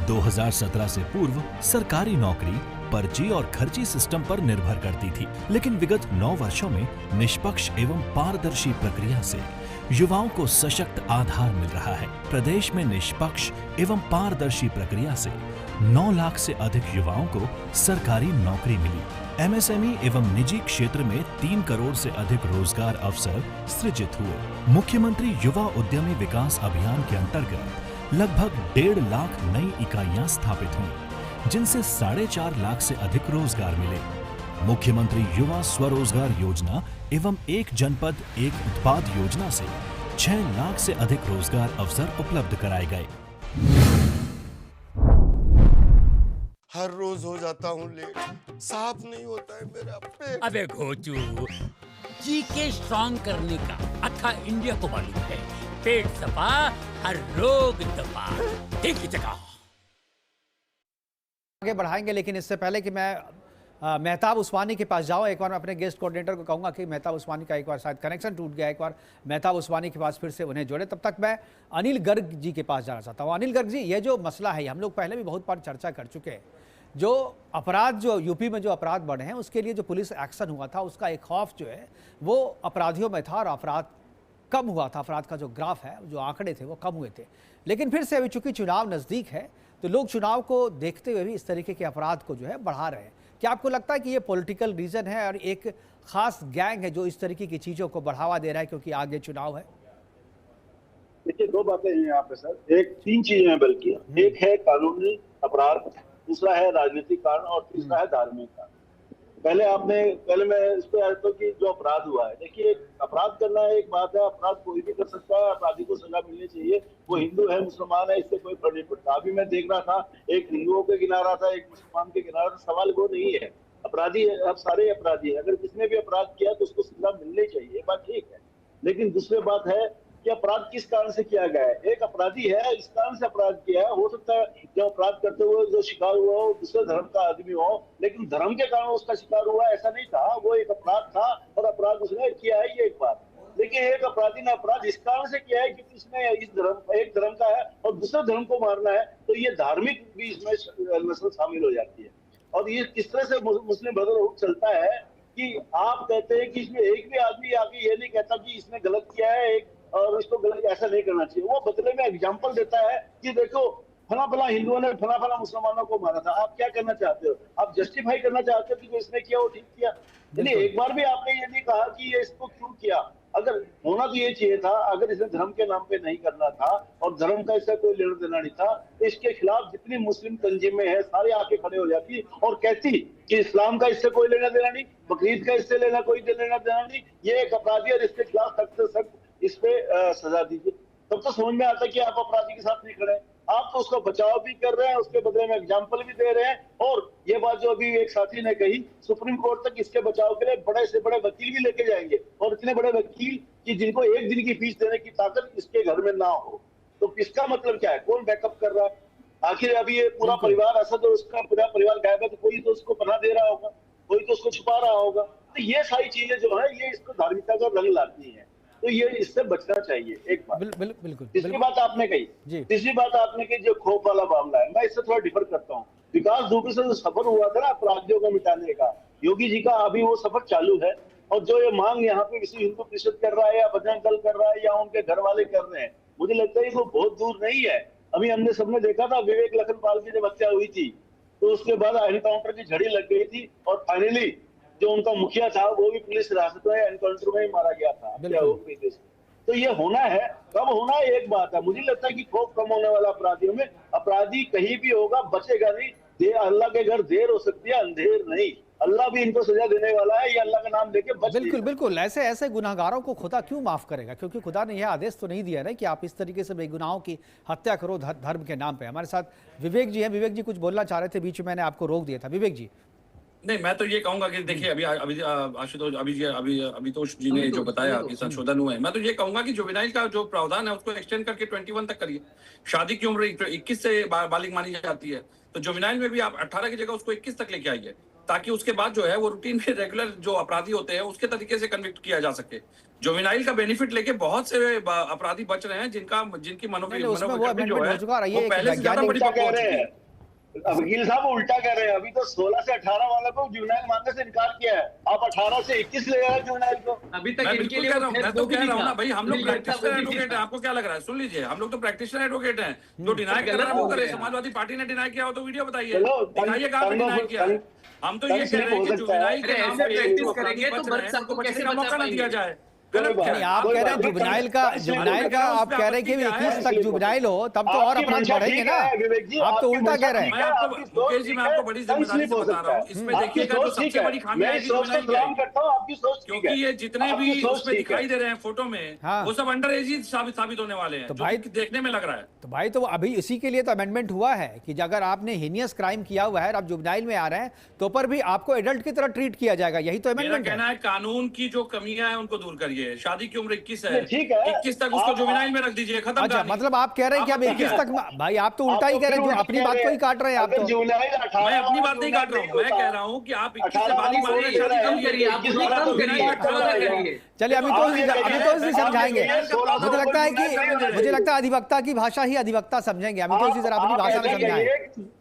2017 से पूर्व सरकारी नौकरी पर्ची और खर्ची सिस्टम पर निर्भर करती थी, लेकिन विगत 9 वर्षों में निष्पक्ष एवं पारदर्शी प्रक्रिया से युवाओं को सशक्त आधार मिल रहा है। प्रदेश में निष्पक्ष एवं पारदर्शी प्रक्रिया से 9 लाख से अधिक युवाओं को सरकारी नौकरी मिली। एमएसएमई एवं निजी क्षेत्र में 3 करोड़ से अधिक रोजगार अवसर सृजित हुए। मुख्यमंत्री युवा उद्यमी विकास अभियान के अंतर्गत लगभग 1.5 लाख नई इकाइयां स्थापित हुई, जिनसे 4.5 लाख से अधिक रोजगार मिले। मुख्यमंत्री युवा स्वरोजगार योजना एवं एक जनपद एक उत्पाद योजना से 6 लाख से अधिक रोजगार अवसर उपलब्ध कराए गए। हर रोज हो जाता हूँ लेट, साफ नहीं होता है मेरा पेट। अबे घोचू, जीके स्ट्रॉन्ग करने का अथा इंडिया को मालूम है। पेट सफा हर रोग दफा, एक ही जगह। आगे बढ़ाएंगे, लेकिन इससे पहले कि मैं मेहताब उस्मानी के पास जाऊं, एक बार मैं अपने गेस्ट कोऑर्डिनेटर को कहूंगा कि मेहताब उस्मानी का एक बार शायद कनेक्शन टूट गया, एक बार मेहताब उस्मानी के पास फिर से उन्हें जोड़े। तब तक मैं अनिल गर्ग जी के पास जाना चाहता हूं। अनिल गर्ग जी, ये जो मसला है हम लोग पहले भी बहुत बार चर्चा कर चुके हैं। जो अपराध, जो यूपी में जो अपराध बढ़े हैं उसके लिए जो पुलिस एक्शन हुआ था, उसका एक खौफ जो है वो अपराधियों में था और अपराध कम हुआ था। अपराध का जो ग्राफ है, जो आंकड़े थे वो कम हुए थे। लेकिन फिर से अभी चूंकि चुनाव नज़दीक है तो लोग चुनाव को देखते हुए भी इस तरीके के अपराध को जो है बढ़ा रहे हैं। क्या आपको लगता है कि ये पॉलिटिकल रीजन है और एक खास गैंग है जो इस तरीके की चीज़ों को बढ़ावा दे रहा है क्योंकि आगे चुनाव है? देखिए, 2 बातें हैं यहाँ पे सर, एक 3 चीजें हैं बल्कि। एक है कानूनी अपराध, दूसरा है राजनीतिक कारण और तीसरा है धार्मिक कारण। पहले मैं इस पे आता हूँ कि जो अपराध हुआ है, देखिए अपराध करना एक बात है, अपराध कोई भी कर सकता है, अपराधी को सजा मिलनी चाहिए, वो हिंदू है मुसलमान है, इससे कोई फर्क नहीं पड़ता। अभी मैं देख रहा था, एक हिंदुओं के किनारा था, एक मुसलमान के किनारा था, सवाल वो नहीं है। अपराधी है, अब सारे अपराधी है, अगर किसने भी अपराध किया तो उसको सजा मिलनी चाहिए, बात ठीक है। लेकिन दूसरी बात है कि अपराध किस कारण से किया गया है। एक अपराधी है, इस कारण से अपराध किया है, हो सकता है जो अपराध करते हुए जो शिकार हुआ हो दूसरे धर्म का आदमी हो, लेकिन धर्म के कारण उसका शिकार हुआ ऐसा नहीं था, वो एक अपराध था और अपराध उसने किया है, ये एक बात। लेकिन एक अपराधी ने अपराध इस कारण से किया है कि उसने इस धर्म, एक धर्म का है और दूसरे धर्म को मारना है, तो ये धार्मिक भी इसमें नस्ल शामिल हो जाती है। और ये किस तरह से मुस्लिम ब्रदरहुड चलता है कि आप कहते हैं कि इसमें एक भी आदमी आके ये नहीं कहता कि इसने गलत किया है एक और इसको गलत ऐसा नहीं करना चाहिए। वो बदले में एग्जाम्पल देता है कि देखो फला फला हिंदुओं ने फला फला मुसलमानों को मारा था। आप क्या करना चाहते हो? आप जस्टिफाई करना चाहते हो कि जो इसने किया वो ठीक किया? यानी एक बार भी आपने ये नहीं कहा कि ये इसको क्यों किया। अगर होना तो ये चाहिए था, अगर इसे धर्म के नाम पे नहीं करना था और धर्म का इससे कोई लेना देना नहीं था, तो इसके खिलाफ जितनी मुस्लिम तंजीमें हैं सारी आके खड़े हो जाती और कहती कि इस्लाम का इससे कोई लेना देना नहीं, बकरीद का इससे कोई लेना देना नहीं, ये एक अपराधी और इसके खिलाफ सख्त से सख्त इस पे सजा दीजिए। तब तो समझ में आता है कि आप अपराधी के साथ नहीं खड़े, आप तो उसका बचाव भी कर रहे हैं, उसके बदले में एग्जाम्पल भी दे रहे हैं। और ये बात जो अभी एक साथी ने कही, सुप्रीम कोर्ट तक इसके बचाव के लिए बड़े से बड़े वकील भी लेके जाएंगे, और इतने बड़े वकील कि जिनको एक दिन की फीस देने की ताकत इसके घर में ना हो। तो इसका मतलब क्या है, कौन बैकअप कर रहा है? आखिर अभी ये पूरा परिवार असद और उसका पूरा परिवार गायब है, तो कोई तो उसको पनाह दे रहा होगा, कोई तो उसको छुपा रहा होगा। तो ये सारी चीजें जो है ये इसको धार्मिकता का रंग लाती है, तो ये इससे बचना चाहिए। एक बात बिल्कुल। तीसरी बात आपने कही, तीसरी बात आपने कही जो खौफ वाला मामला है, मैं इससे थोड़ा डिफर करता हूँ। विकास दुबे से जो सफर हुआ था ना अपराधियों को मिटाने का, योगी जी का अभी वो सफर चालू है। और जो ये मांग यहाँ पे विश्व हिंदू परिषद कर रहा है या बजरंग दल कर रहा है या उनके घर वाले कर रहे हैं, मुझे लगता है वो बहुत दूर नहीं है। अभी हमने सबने देखा था विवेक लखनपाल की जब हत्या हुई थी, तो उसके बाद एनकाउंटर की झड़ी लग गई थी और फाइनली जो उनका मुखिया था वो भी पुलिस हिरासत में एनकाउंटर में ही मारा गया था। तो ये होना है, कब होना है एक बात है। मुझे लगता है कि खौफ कम होने वाला अपराधियों में, अपराधी कहीं भी होगा बचेगा नहीं। अल्लाह के घर देर हो सकती है, अंधेर नहीं। अल्लाह भी इनको सजा देने वाला है, ये अल्लाह का नाम लेके बच। बिल्कुल ऐसे गुनाहगारों को खुदा क्यों माफ करेगा? क्योंकि खुदा ने यह आदेश तो नहीं दिया ना कि आप इस तरीके से बेगुनाहों की हत्या करो धर्म के नाम पे। हमारे साथ विवेक जी हैं। विवेक जी कुछ बोलना चाह रहे थे, बीच में मैंने आपको रोक दिया था। विवेक जी। नहीं, मैं तो ये कहूंगा कि देखिए अभी आशुतोष अभितोष जी ने जो बताया कि संशोधन हुए हैं, मैं तो ये कहूंगा कि जुवेनाइल का जो प्रावधान है उसको एक्सटेंड करके 21 तक करिए। शादी की उम्र 21 से बालिग मानी जाती है, तो जुवेनाइल में भी आप 18 की जगह उसको 21 तक लेके आइए, ताकि उसके बाद जो है वो रूटीन में रेगुलर जो अपराधी होते हैं उसके तरीके से कन्विक्ट किया जा सके। जुवेनाइल का बेनिफिट लेके बहुत से अपराधी बच रहे हैं जिनकी मनोवृत्ति जो है वो पहले से ज्यादा बड़ी पहुंच चुकी है। वकील साहब उल्टा कह रहे हैं, अभी तो 16 से 18 वाले को जुवेनाइल मानने से इनकार किया है, आप 18 से 21 ले आए जुवेनाइल को। अभी तक इनके लिए मैं तो कह रहा हूँ ना भाई, हम लोग प्रैक्टिशनर एडवोकेट हैं। आपको क्या लग रहा है? सुन लीजिए, हम लोग तो प्रैक्टिशनर एडवोकेट हैं। जो डिनाई कर रहा है वो करे। समाजवादी पार्टी ने डिनाई किया हो तो वीडियो बताइए, दिखाइए कहाँ पे डिनाई किया। हम तो ये कह रहे हैं कि जुवेनाइल के नाम पे प्रैक्टिस करेंगे तो बच्चा को बचने का मौका न दिया जाए। आप कह रहे हैं जुवेनाइल का आप कह रहे हैं कि 21 तक जुवेनाइल हो तब तो और अपराध बढ़ेंगे ना। आप तो उल्टा कह रहे हैं। मुकेश जी, मैं आपको बड़ी जिम्मेदारी से बता रहा हूँ, इसमें देखिएगा जो सबसे बड़ी खामी है क्योंकि ये जितने भी उसमें दिखाई दे रहे हैं फोटो में वो सब अंडर एज ही साबित होने वाले हैं, तो भाई देखने में लग रहा है। तो भाई तो अभी इसी के लिए तो अमेंडमेंट हुआ है कि अगर आपने हीनियस क्राइम किया हुआ है, आप जुवेनाइल में आ रहे हैं, तो पर भी आपको एडल्ट की तरह ट्रीट किया जाएगा। यही तो अमेंडमेंट है। कहना है कानून की जो कमियां हैं उनको दूर करिए। शादी की उम्र 21 है, 21 तक उसको जुवेनाइल में रख दीजिए, खत्म। अच्छा, मतलब आप कह रहे हैं कि अब 21 तक। भाई आप तो उल्टा ही कह रहे हैं, जो अपनी बात को ही काट रहे हैं आप तो। मैं अपनी बात नहीं काट रहा हूँ, मैं कह रहा हूँ कि आप 21 से बालिग मानिए, शादी कम करिए। चलिए अभी तो समझाएंगे। मुझे लगता है अधिवक्ता की भाषा ही अधिवक्ता समझेंगे। अभी तो जरा अपनी भाषा में समझाएं।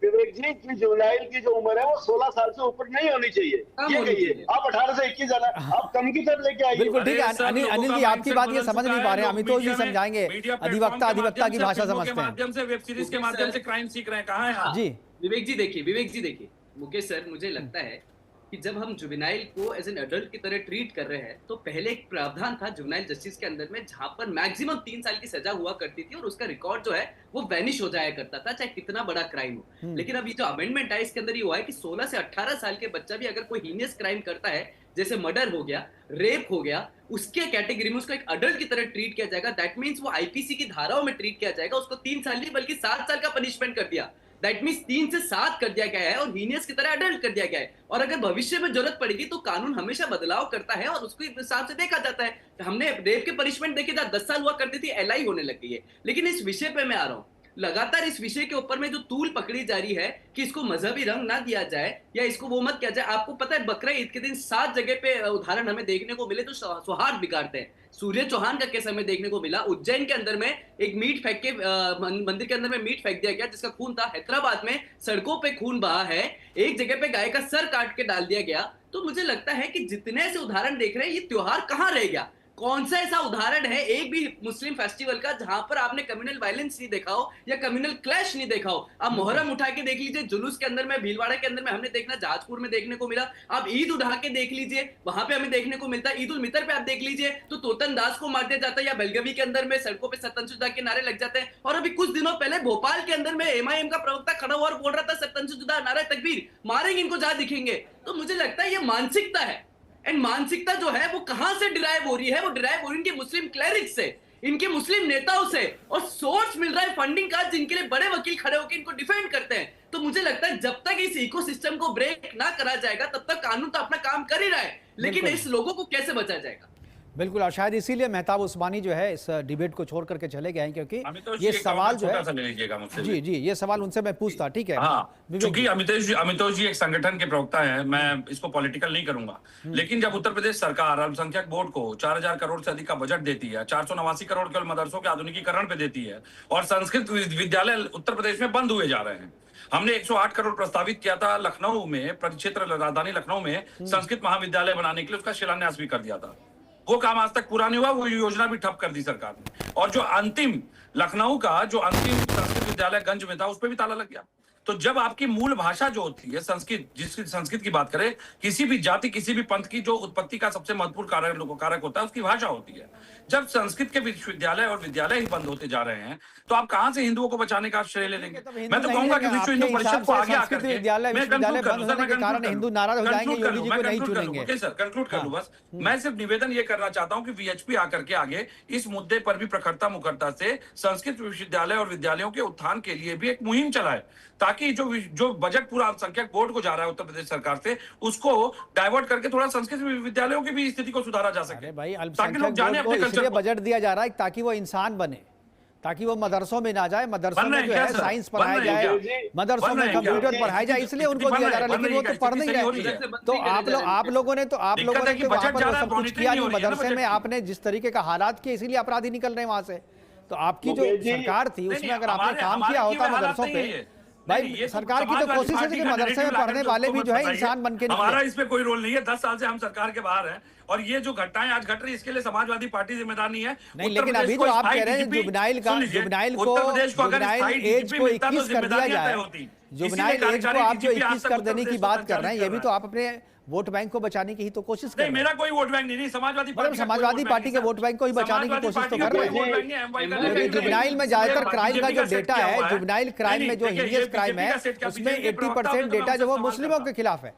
विवेक जी की जुवेनाइल की जो उम्र है वो 16 साल से ऊपर नहीं होनी चाहिए, ये कहिए। आप 18 से 21 जाना, आप कम की तरफ लेके आइए। बिल्कुल ठीक है अनिल जी, आपकी बात ये समझ नहीं पा रहे हैं, अमितोष जी समझाएंगे। अधिवक्ता की भाषा समझते हैं। माध्यम से वेब सीरीज के माध्यम से क्राइम सीख रहे हैं, कहाँ है जी? विवेक जी देखिए मुकेश सर, मुझे लगता है कि जब हम जुवेनाइल को एज एन एडल्ट की तरह ट्रीट कर रहे हैं, तो पहले एक प्रावधान था जुवेनाइल जस्टिस के अंदर में जहां पर मैक्सिमम 3 साल की सजा हुआ करती थी और उसका रिकॉर्ड जो है वो वैनिश हो जाया करता था, चाहे कितना बड़ा क्राइम हो। लेकिन अब ये जो अमेंडमेंट है इसके अंदर ये हुआ है कि 16 से 18 साल के बच्चा भी अगर कोई हीनियस क्राइम करता है, जैसे मर्डर हो गया, रेप हो गया, उसके कैटेगरी में उसको एक अडल्ट की तरह ट्रीट किया जाएगा। दैट मीन्स वो आईपीसी की धाराओं में ट्रीट किया जाएगा। उसको 3 साल नहीं बल्कि 7 साल का पनिशमेंट कर दिया। दैट मीन्स 3 से 7 कर दिया गया है और हीनियस की तरह अडल्ट कर दिया गया है। और अगर भविष्य में जरूरत पड़ेगी तो कानून हमेशा बदलाव करता है और उसको इस हिसाब से देखा जाता है। हमने रेप के पनिशमेंट देखे था, 10 साल हुआ करती थी, एलआई होने लग गई है। लेकिन इस विषय पे मैं आ रहा हूं, लगातार इस विषय के ऊपर में जो तूल पकड़ी जा रही है कि इसको मजहबी रंग ना दिया जाए या इसको वो मत किया जाए। आपको पता है बकरा ईद के दिन 7 जगह पे उदाहरण हमें देखने को मिले तो सौहार्द बिगाड़ते हैं। सूर्य चौहान का केस हमें देखने को मिला, उज्जैन के अंदर में एक मीट फेंक के मंदिर के अंदर में मीट फेंक दिया गया जिसका खून था। हैदराबाद में सड़कों पे खून बहा है, एक जगह पे गाय का सर काट के डाल दिया गया। तो मुझे लगता है कि जितने से उदाहरण देख रहे हैं, ये त्योहार कहाँ रह गया? कौन सा ऐसा उदाहरण है एक भी मुस्लिम फेस्टिवल का जहां पर आपने कम्युनल वायलेंस नहीं देखा हो या कम्युनल क्लैश नहीं देखा हो? आप मोहर्रम उठा के देख लीजिए, जुलूस के अंदर में, भीलवाड़ा के अंदर में हमने देखना, जहाजपुर में देखने को मिला। आप ईद उठा के देख लीजिए, वहां पे हमें देखने को मिलता है। ईद उल मितर पे आप देख लीजिए तो तोतन दास को मार दिया जाता है, या बेलगवी के अंदर में सड़कों पे सतनजुदा के नारे लग जाते हैं। और अभी कुछ दिनों पहले भोपाल के अंदर में एमआईएम का प्रवक्ता खड़ा हुआ और बोल रहा था सतनजुदा, नारा तकबीर, मारेंगे इनको जहां दिखेंगे। तो मुझे लगता है ये मानसिकता है, एंड मानसिकता जो है वो कहां से डिराइव हो रही है? वो डिराइव हो रही है इनके मुस्लिम क्लेरिक्स से, इनके मुस्लिम नेताओं से, और सोर्स मिल रहा है फंडिंग का, जिनके लिए बड़े वकील खड़े होकर इनको डिफेंड करते हैं। तो मुझे लगता है जब तक इस इकोसिस्टम को ब्रेक ना करा जाएगा तब तक कानून तो अपना काम कर ही रहा है, लेकिन इस लोगों को कैसे बचाया जाएगा? बिल्कुल, और शायद इसीलिए मेहताब उस्मानी जो है इस डिबेट को छोड़ करके चले गए हैं, क्योंकि ये सवाल जो है जी ये सवाल उनसे मैं पूछता, ठीक है? हाँ, क्योंकि अमितोष जी एक संगठन के प्रवक्ता हैं, मैं इसको पॉलिटिकल नहीं करूंगा, लेकिन जब उत्तर प्रदेश सरकार अल्पसंख्यक बोर्ड को 4000 करोड़ से अधिक का बजट देती है, 489 करोड़ केवल मदरसों के आधुनिकीकरण पे देती है, और संस्कृत विद्यालय उत्तर प्रदेश में बंद हुए जा रहे हैं। हमने 108 करोड़ प्रस्तावित किया था लखनऊ में, परिक्षेत्र राजधानी लखनऊ में संस्कृत महाविद्यालय बनाने के लिए, उसका शिलान्यास भी कर दिया था। वो काम आज तक पूरा नहीं हुआ, वो योजना भी ठप कर दी सरकार ने। और जो अंतिम लखनऊ का जो अंतिम संस्कृत विद्यालय गंज में था, उस पर भी ताला लग गया। तो जब आपकी मूल भाषा जो होती है संस्कृत, जिसकी संस्कृत की बात करें, किसी भी जाति किसी भी पंथ की जो उत्पत्ति का सबसे महत्वपूर्ण कारक होता है उसकी भाषा होती है। जब संस्कृत के विश्वविद्यालय और विद्यालय ही बंद होते जा रहे हैं तो आप कहां से हिंदुओं को बचाने का श्रेय ले लेंगे? मैं तो कहूंगा कि विश्व हिंदू परिषद को आगे आकर के हिंदू नाराज हो जाएंगे, योगी जी को नहीं चुनेंगे। सर कंक्लूड कर लूं बस। मैं सिर्फ निवेदन ये करना चाहता हूं कि वीएचपी आकर के आगे इस मुद्दे पर भी प्रखरता मुखरता से संस्कृत विश्वविद्यालय और विद्यालयों के उत्थान के लिए भी एक मुहिम चलाए, ताकि जो बजट पूरा अल्पसंख्यक बोर्ड को जा रहा है उत्तर प्रदेश सरकार से, उसको डाइवर्ट करके थोड़ा संस्कृत विद्यालयों की भी स्थिति को सुधारा जा सके। भाई अल्पसंख्यक बोर्ड को इसलिए बजट दिया जा रहा है ताकि वो इंसान बने, ताकि वो मदरसों में ना जाए, मदरसों में जो है साइंस पढ़ाया जाए, मदरसों में कंप्यूटर पढ़ाया जाए, इसलिए उनको दिया जा रहा है। लेकिन वो तो पढ़ नहीं रहे। तो आप लोगों ने तो वहां पर सब कुछ किया नहीं, मदरसे में आपने जिस तरीके का हालात किए, इसीलिए अपराधी निकल रहे हैं वहां से। तो आपकी जो सरकार थी उसमें अगर आपने काम किया होता मदरसों पे, भाई सरकार की तो कोशिश है कि मदरसे में पढ़ने वाले भी जो है इंसान बन के निकले। हमारा इसमें कोई रोल नहीं है, 10 साल से हम सरकार के बाहर हैं, और ये जो घटनाएं आज घट रही है इसके लिए समाजवादी पार्टी जिम्मेदार नहीं है। नहीं, लेकिन अभी जो आप कह रहे हैं जुवेनाइल एज को 21 कर दिया जाए, जुवेनाइल एज को आप जो 21 कर देने की बात कर रहे हैं, ये भी तो आप अपने वोट बैंक को बचाने की ही तो कोशिश कर रहे हैं। मेरा कोई वोट बैंक नहीं, समाजवादी पार्टी के वोट बैंक को ही बचाने की कोशिश तो कर रहे हैं। जुवेनाइल में ज्यादातर क्राइम का जो डेटा है, जुवेनाइल क्राइम में जो हिलियस क्राइम है, उसमें 80% डेटा जो वो मुस्लिमों के खिलाफ है।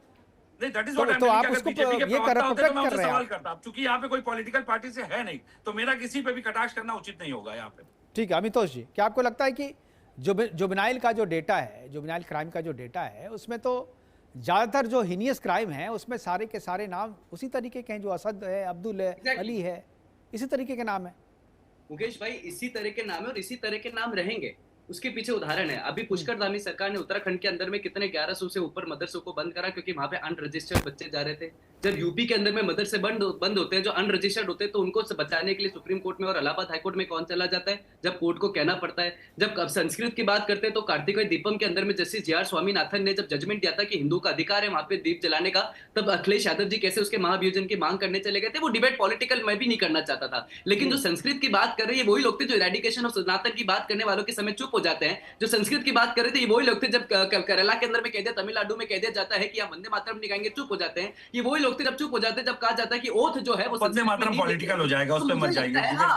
तो आप उसको ये प्रोटेक्ट कर रहे हैं। चूंकि यहाँ पे कोई पॉलिटिकल पार्टी से है नहीं, तो मेरा किसी पे भी कटाक्ष करना उचित नहीं होगा यहाँ पे। ठीक है अमितोष जी, क्या आपको लगता है कि जुवेनाइल का जो डेटा है, जुवेनाइल क्राइम का जो डेटा है, उसमें तो ज्यादातर जो हिनियस क्राइम है उसमें सारे के सारे नाम उसी तरीके के हैं, जो असद है, अब्दुल है, अली है, इसी तरीके के नाम है? मुकेश भाई, इसी तरह के नाम है और इसी तरह के नाम रहेंगे। उसके पीछे उदाहरण है, अभी पुष्कर धामी सरकार ने उत्तराखंड के अंदर में कितने 1100 से ऊपर मदरसों को बंद करा, क्योंकि वहां पे अनरजिस्टर्ड बच्चे जा रहे थे। जब यूपी के अंदर में मदरसे बंद होते हैं, जो अनरजिस्टर्ड होते हैं, तो उनको बचाने के लिए सुप्रीम कोर्ट में और इलाहाबाद हाईकोर्ट में कौन चला जाता है? जब कोर्ट को कहना पड़ता है। जब संस्कृत की बात करते हैं तो कार्तिकेय दीपम के अंदर में जस्टिस जी.आर. स्वामीनाथन ने जब जजमेंट दिया था कि हिंदू का अधिकार है वहां पे दीप जलाने का, तब अखिलेश यादव जी कैसे उसके महाभियोजन की मांग करने चले गए थे। वो डिबेट पॉलिटिकल मैं भी नहीं करना चाहता था, लेकिन जो संस्कृत की बात कर रहे हैं वही लोग थे जो इरेडिकेशन ऑफ सनातन की बात करने वालों के समय चुप हो जाते हैं। जो संस्कृत की बात कर रहे थे ये वही लोग थे, जब केरला के अंदर में कह दिया, तमिलनाडु में कह दिया जाता है कि आप वंदे मातरम नहीं गाएंगे, चुप हो जाते हैं। ये वही लोग थे जब चुप हो जाते हैं, जब कहा जाता है कि ओथ जो है वो वंदे मातरम पॉलिटिकल हो जाएगा, उस पे मत जाइए।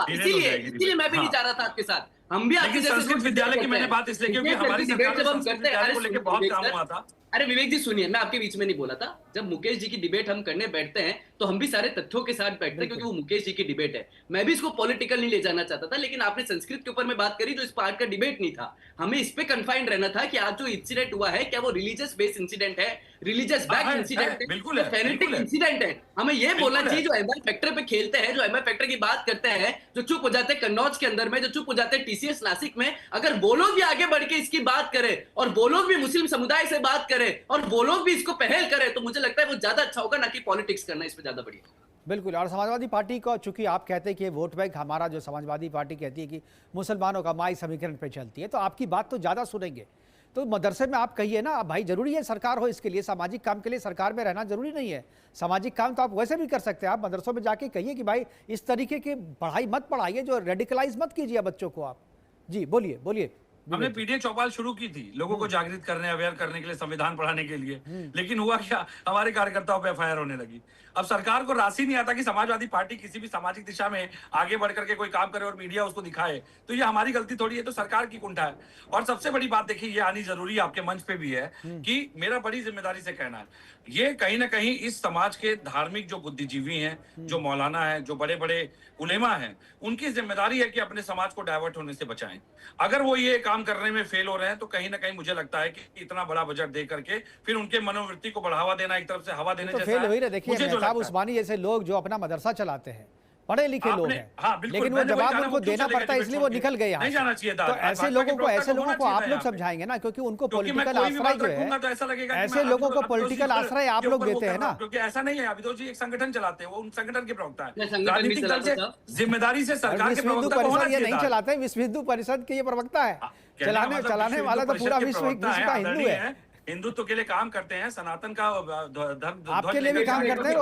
इसीलिए मैं भी नहीं चाह रहा था आपके साथ। हम भी आपके संस्कृत विद्यालय की मैंने बात इसलिए क्योंकि हमारी सरकार जब हम करते हैं लेके बहुत काम हुआ था। अरे विवेक जी सुनिए, मैं आपके बीच में नहीं बोला था। जब मुकेश जी की डिबेट हम करने बैठते हैं तो हम भी सारे तथ्यों के साथ बैठते हैं, क्योंकि वो मुकेश जी की डिबेट है। मैं भी इसको पॉलिटिकल नहीं ले जाना चाहता था, लेकिन आपने संस्कृत के ऊपर में बात करी जो इस पार्ट का डिबेट नहीं था। हमें इस पे कन्फाइंड रहना था कि आज जो इंसिडेंट हुआ है क्या वो रिलीजियस बेस्ड इंसिडेंट है, रिलीजियस बैक इंसिडेंट है, बिल्कुल फैनेटिक इंसिडेंट है। हमें ये बोलना चाहिए। जो एमआई फैक्टर पे खेलते हैं, जो एमआई फैक्टर की बात करते हैं, जो चुप हो जाते हैं कन्नौज के अंदर में, जो चुप हो जाते हैं टीसीएस नासिक में, अगर वो लोग भी आगे बढ़ के इसकी बात करें और वो लोग भी मुस्लिम समुदाय से बात करें और वो लोग भी इसको पहल करें, तो मुझे लगता है वो ज्यादा अच्छा होगा, ना कि पॉलिटिक्स करना इसमें ज्यादा बढ़िया। बिल्कुल। और समाजवादी पार्टी को चूंकि आप कहते हैं कि वोट बैंक हमारा, जो समाजवादी पार्टी कहती है कि मुसलमानों का माई समीकरण पे चलती है, तो आपकी बात तो ज़्यादा सुनेंगे। तो मदरसे में आप कहिए ना, भाई जरूरी है सरकार हो इसके लिए, सामाजिक काम के लिए सरकार में रहना जरूरी नहीं है। सामाजिक काम तो आप वैसे भी कर सकते हैं, आप मदरसों में जाके कहिए कि भाई इस तरीके की पढ़ाई मत पढ़ाइए, जो रेडिकलाइज मत कीजिए बच्चों को आप। जी बोलिए बोलिए। हमने पीटीए चौपाल शुरू की थी लोगों को जागृत करने, अवेयर करने के लिए, संविधान पढ़ाने के लिए, लेकिन हुआ क्या, हमारे कार्यकर्ताओं पे एफआईआर होने लगी। अब सरकार को राशि नहीं आता कि समाजवादी पार्टी किसी भी सामाजिक दिशा में आगे बढ़ करके कोई काम करे और मीडिया उसको दिखाए, तो ये हमारी गलती थोड़ी है, तो सरकार की कुंठा है। और सबसे बड़ी बात देखिए, ये आनी जरूरी है, आपके मंच पे भी है कि मेरा बड़ी जिम्मेदारी से कहना है, ये कहीं ना कहीं इस समाज के धार्मिक जो बुद्धिजीवी हैं, जो मौलाना है, जो बड़े बड़े उलेमा हैं, उनकी जिम्मेदारी है कि अपने समाज को डाइवर्ट होने से बचाएं। अगर वो ये काम करने में फेल हो रहे हैं तो कहीं ना कहीं मुझे लगता है कि इतना बड़ा बजट दे करके फिर उनके मनोवृत्ति को बढ़ावा देना एक तरफ से हवा देने तो जैसा फेल हो ही रहे। है। देखिए मेहताब उस्मानी जैसे लोग जो अपना मदरसा चलाते हैं, पढ़े लिखे लोग हैं, हाँ, लेकिन वो जवाब उनको देना पड़ता है, इसलिए वो निकल गए यहाँ से। तो ऐसे लोगों को आप लोग समझाएंगे ना, क्योंकि उनको पॉलिटिकल आश्रय जो है, ऐसे लोगों को पॉलिटिकल आश्रय आप लोग देते हैं ना। क्योंकि ऐसा नहीं है, अविदोष जी एक संगठन चलाते हैं, वो उन संगठन के प्रवक्ता है, राजनीतिक दल से जिम्मेदारी से सरकार के प्रवक्ता को होना ये नहीं चलाते, विश्व हिंदू परिषद के ये प्रवक्ता है, चलाने वाला तो पूरा विश्व हिंदू है, हिंदुत्व के लिए काम करते हैं, सनातन का धर्म आपके लिए भी काम करते हैं,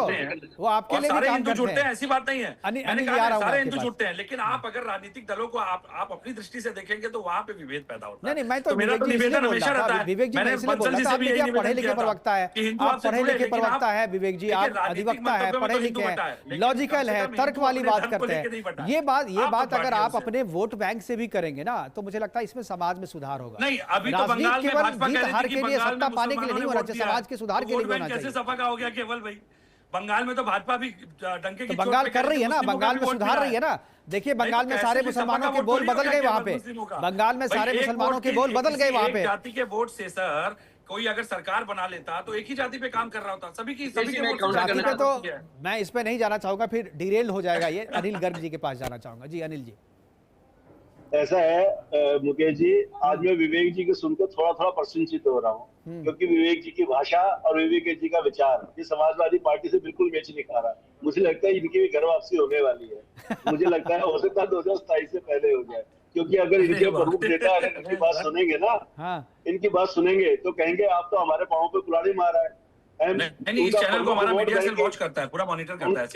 वो आपके लिए भी काम हिंदू जुड़ते हैं, ऐसी बात नहीं है। मैंने कहा सारे हिंदू जुड़ते हैं, लेकिन आप अगर राजनीतिक दलों को आप अपनी दृष्टि से देखेंगे तो वहां पे विभेद पैदा होता है। नहीं, मैं तो मेरा तो निवेदन हमेशा रहता है, विवेक जी मैं इसलिए बोल रहा था, आप पढ़े लिखे प्रवक्ता है, आप पढ़े लिखे प्रवक्ता है विवेक जी, आप अधिवक्ता है, पढ़े लिखे हैं, लॉजिकल है, तर्क वाली बात करते हैं। ये बात अगर आप अपने वोट बैंक से भी करेंगे ना, तो मुझे लगता है इसमें समाज में सुधार होगा। नहीं, अभी तो बंगाल में भाजपा जीत हार के लिए, सत्ता पाने के लिए नहीं होना चाहिए, समाज के सुधार के लिए होना चाहिए। कैसे सपा का हो गया केवल भाई? बंगाल में तो भाजपा भी डंके की बंगाल कर रही है ना, बंगाल में सुधार रही है ना। देखिए बंगाल में सारे मुसलमानों के बोल बदल गए वहां पे, बंगाल में सारे मुसलमानों के बोल बदल गए वहां पे। जाति के वोट से सर कोई अगर सरकार बना लेता तो एक ही जाति पे काम कर रहा होता, सभी के जाति पे। तो मैं इस पे नहीं जाना चाहूंगा, फिर डिरेल हो जाएगा ये। अनिल गर्ग जी के पास जाना चाहूंगा। जी अनिल जी। ऐसा है मुकेश जी, आज मैं विवेक जी को सुनकर थोड़ा थोड़ा प्रसन्नचित हो रहा हूँ, क्योंकि विवेक जी की भाषा और विवेक जी का विचार ये समाजवादी पार्टी से बिल्कुल मैच नहीं खा रहा। मुझे लगता है इनकी भी घर वापसी होने वाली है। मुझे लगता है हो सकता है 2027 से पहले हो जाए, क्योंकि अगर इनके प्रमुख नेता अगर इनकी बात सुनेंगे ना, इनकी बात सुनेंगे तो कहेंगे आप तो हमारे पाँव पे कुल्हाड़ी मारा है। नहीं, इस चैनल को हमारा मीडिया सेल वॉच करता है, पूरा मॉनिटर करता है।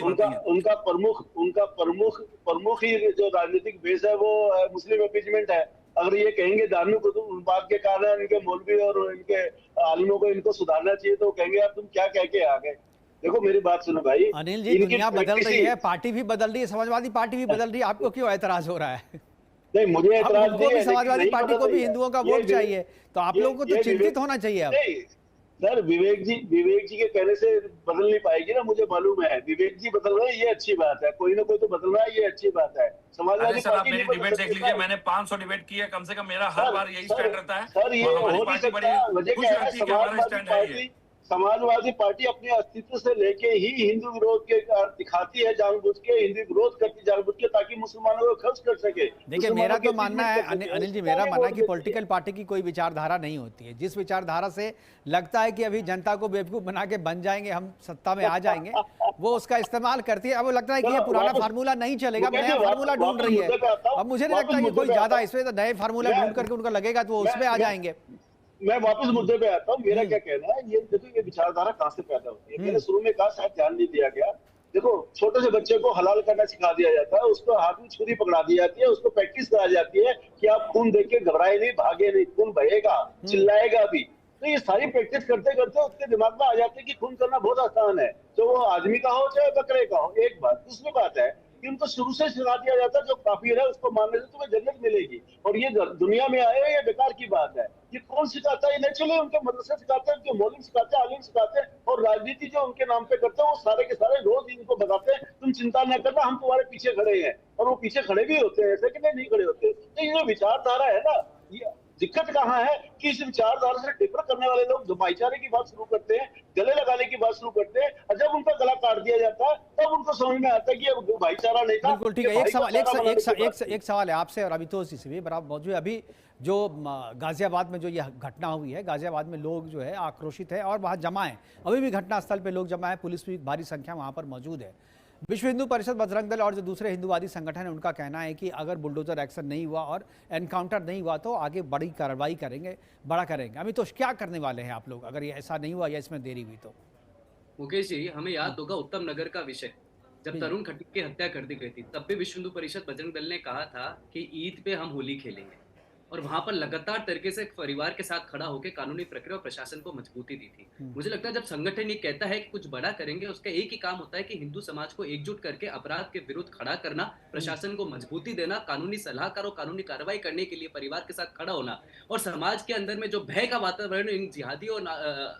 उनका प्रमुख ही जो राजनीतिक बेस है वो मुस्लिम अपीजमेंट है। अगर ये कहेंगे धार्मिक बात के कारण इनके मौलवी और इनके आलिमों को इनको सुधारना चाहिए, तो कहेंगे यार तुम क्या कह के आ गए। देखो मेरी बात सुनो भाई अनिल जी, दुनिया बदल रही है, पार्टी भी बदल रही है, समाजवादी पार्टी भी बदल रही है, आपको क्यों ऐतराज हो रहा है? नहीं, मुझे ऐतराज नहीं है, समाजवादी पार्टी को भी हिंदुओं का वोट चाहिए, तो आप लोगों को तो चिंतित होना चाहिए। अब सर विवेक जी के कहने से बदल नहीं पाएगी ना, मुझे मालूम है। विवेक जी बदल रहे हैं, ये अच्छी बात है, कोई ना कोई तो बदल रहा है, ये अच्छी बात है। समाजवादी सर आप मेरी डिबेट देख लीजिए, मैंने 500 डिबेट की है, कम से कम मेरा हर बार यही स्टैंड रहता है। सर ये हो नहीं सकता। समाजवादी पार्टी अपने अस्तित्व से लेके ही हिंदू विरोध के दिखाती है, जानबूझ के हिंदू विरोध करती जानबूझ के, ताकि मुसलमानों को खर्च कर सके। देखिए मेरा तो मानना है अनिल जी, मेरा मानना है कि पॉलिटिकल पार्टी की कोई विचारधारा नहीं होती है। जिस विचारधारा से लगता है कि अभी जनता को बेवकूफ बना के बन जाएंगे, हम सत्ता में आ जाएंगे, वो उसका इस्तेमाल करती है। अब लगता है कि ये पुराना फार्मूला नहीं चलेगा, नया फार्मूला ढूंढ रही है। अब मुझे नहीं लगता कि कोई ज्यादा इसमें नए फार्मूला ढूंढ करके उनको लगेगा तो वो उसमें आ जाएंगे। मैं वापस मुद्दे पे आता हूँ। मेरा क्या कहना है, ये देखो ये विचारधारा कहाँ से पैदा होती है। मैंने शुरू में कहा शायद ध्यान नहीं दिया गया। देखो छोटे से बच्चे को हलाल करना सिखा दिया जाता है, उसको हाथ में छुरी पकड़ा दी जाती है, उसको प्रैक्टिस कराई जाती है कि आप खून देख के घबराए नहीं, भागे नहीं, खून बहेगा, चिल्लाएगा भी। तो ये सारी प्रैक्टिस करते करते उसके दिमाग में आ जाते हैं कि खून करना बहुत आसान है, तो वो आदमी का हो चाहे बकरे का हो। एक बात। दूसरी बात है कि उनको शुरू से सिखा दिया जाता है जो काफिर है उसको मानने से तुम्हें जन्नत मिलेगी, और ये दुनिया में आए ये बेकार की बात है। ये कौन सिखाता है? ये नेचुरली उनके मदरसे सिखाते हैं, उनके मौलवी सिखाते हैं, आलिम सिखाते हैं, और राजनीति जो उनके नाम पे करते हैं वो सारे के सारे रोज इनको बताते हैं तुम चिंता न करना, हम तुम्हारे पीछे खड़े हैं। और वो पीछे खड़े भी होते हैं, ऐसे कि नहीं खड़े होते। तो ये जो विचारधारा है ना, ये दिक्कत कहाँ है कि इस विचारधारा से टिप्पण करने वाले लोग जो भाईचारे की बात शुरू करते हैं, गले लगाने की बात शुरू करते हैं, और जब उनका गला काट दिया जाता है तब उनको समझ में आता है कि ये भाईचारा नहीं था। बिल्कुल ठीक है। एक सवाल है आपसे और अभितोष जी से भी बराबर मौजूद है। अभी जो गाजियाबाद में जो यह घटना हुई है, गाजियाबाद में लोग जो है आक्रोशित है और वहाँ जमा है, अभी भी घटना स्थल पे लोग जमा है, पुलिस भी भारी संख्या वहाँ पर मौजूद है। विश्व हिंदू परिषद, बजरंग दल और जो दूसरे हिंदूवादी संगठन है उनका कहना है कि अगर बुलडोजर एक्शन नहीं हुआ और एनकाउंटर नहीं हुआ तो आगे बड़ी कार्रवाई करेंगे, बड़ा करेंगे। अमितोष, क्या करने वाले हैं आप लोग अगर ये ऐसा नहीं हुआ या इसमें देरी हुई तो? मुकेश जी, हमें याद होगा उत्तम नगर का विषय, जब तरुण खट्टर की हत्या कर दी गई थी, तब भी विश्व हिंदू परिषद बजरंग दल ने कहा था कि ईद पे हम होली खेलेंगे, और वहां पर लगातार तरीके से परिवार के साथ खड़ा होकर कानूनी प्रक्रिया और प्रशासन को मजबूती दी थी। मुझे लगता है जब संगठन ये कहता है कि कुछ बड़ा करेंगे, उसका एक ही काम होता है कि हिंदू समाज को एकजुट करके अपराध के विरुद्ध खड़ा करना, प्रशासन को मजबूती देना, कानूनी सलाहकार और कानूनी कार्रवाई करने के लिए परिवार के साथ खड़ा होना, और समाज के अंदर में जो भय का वातावरण इन जिहादी और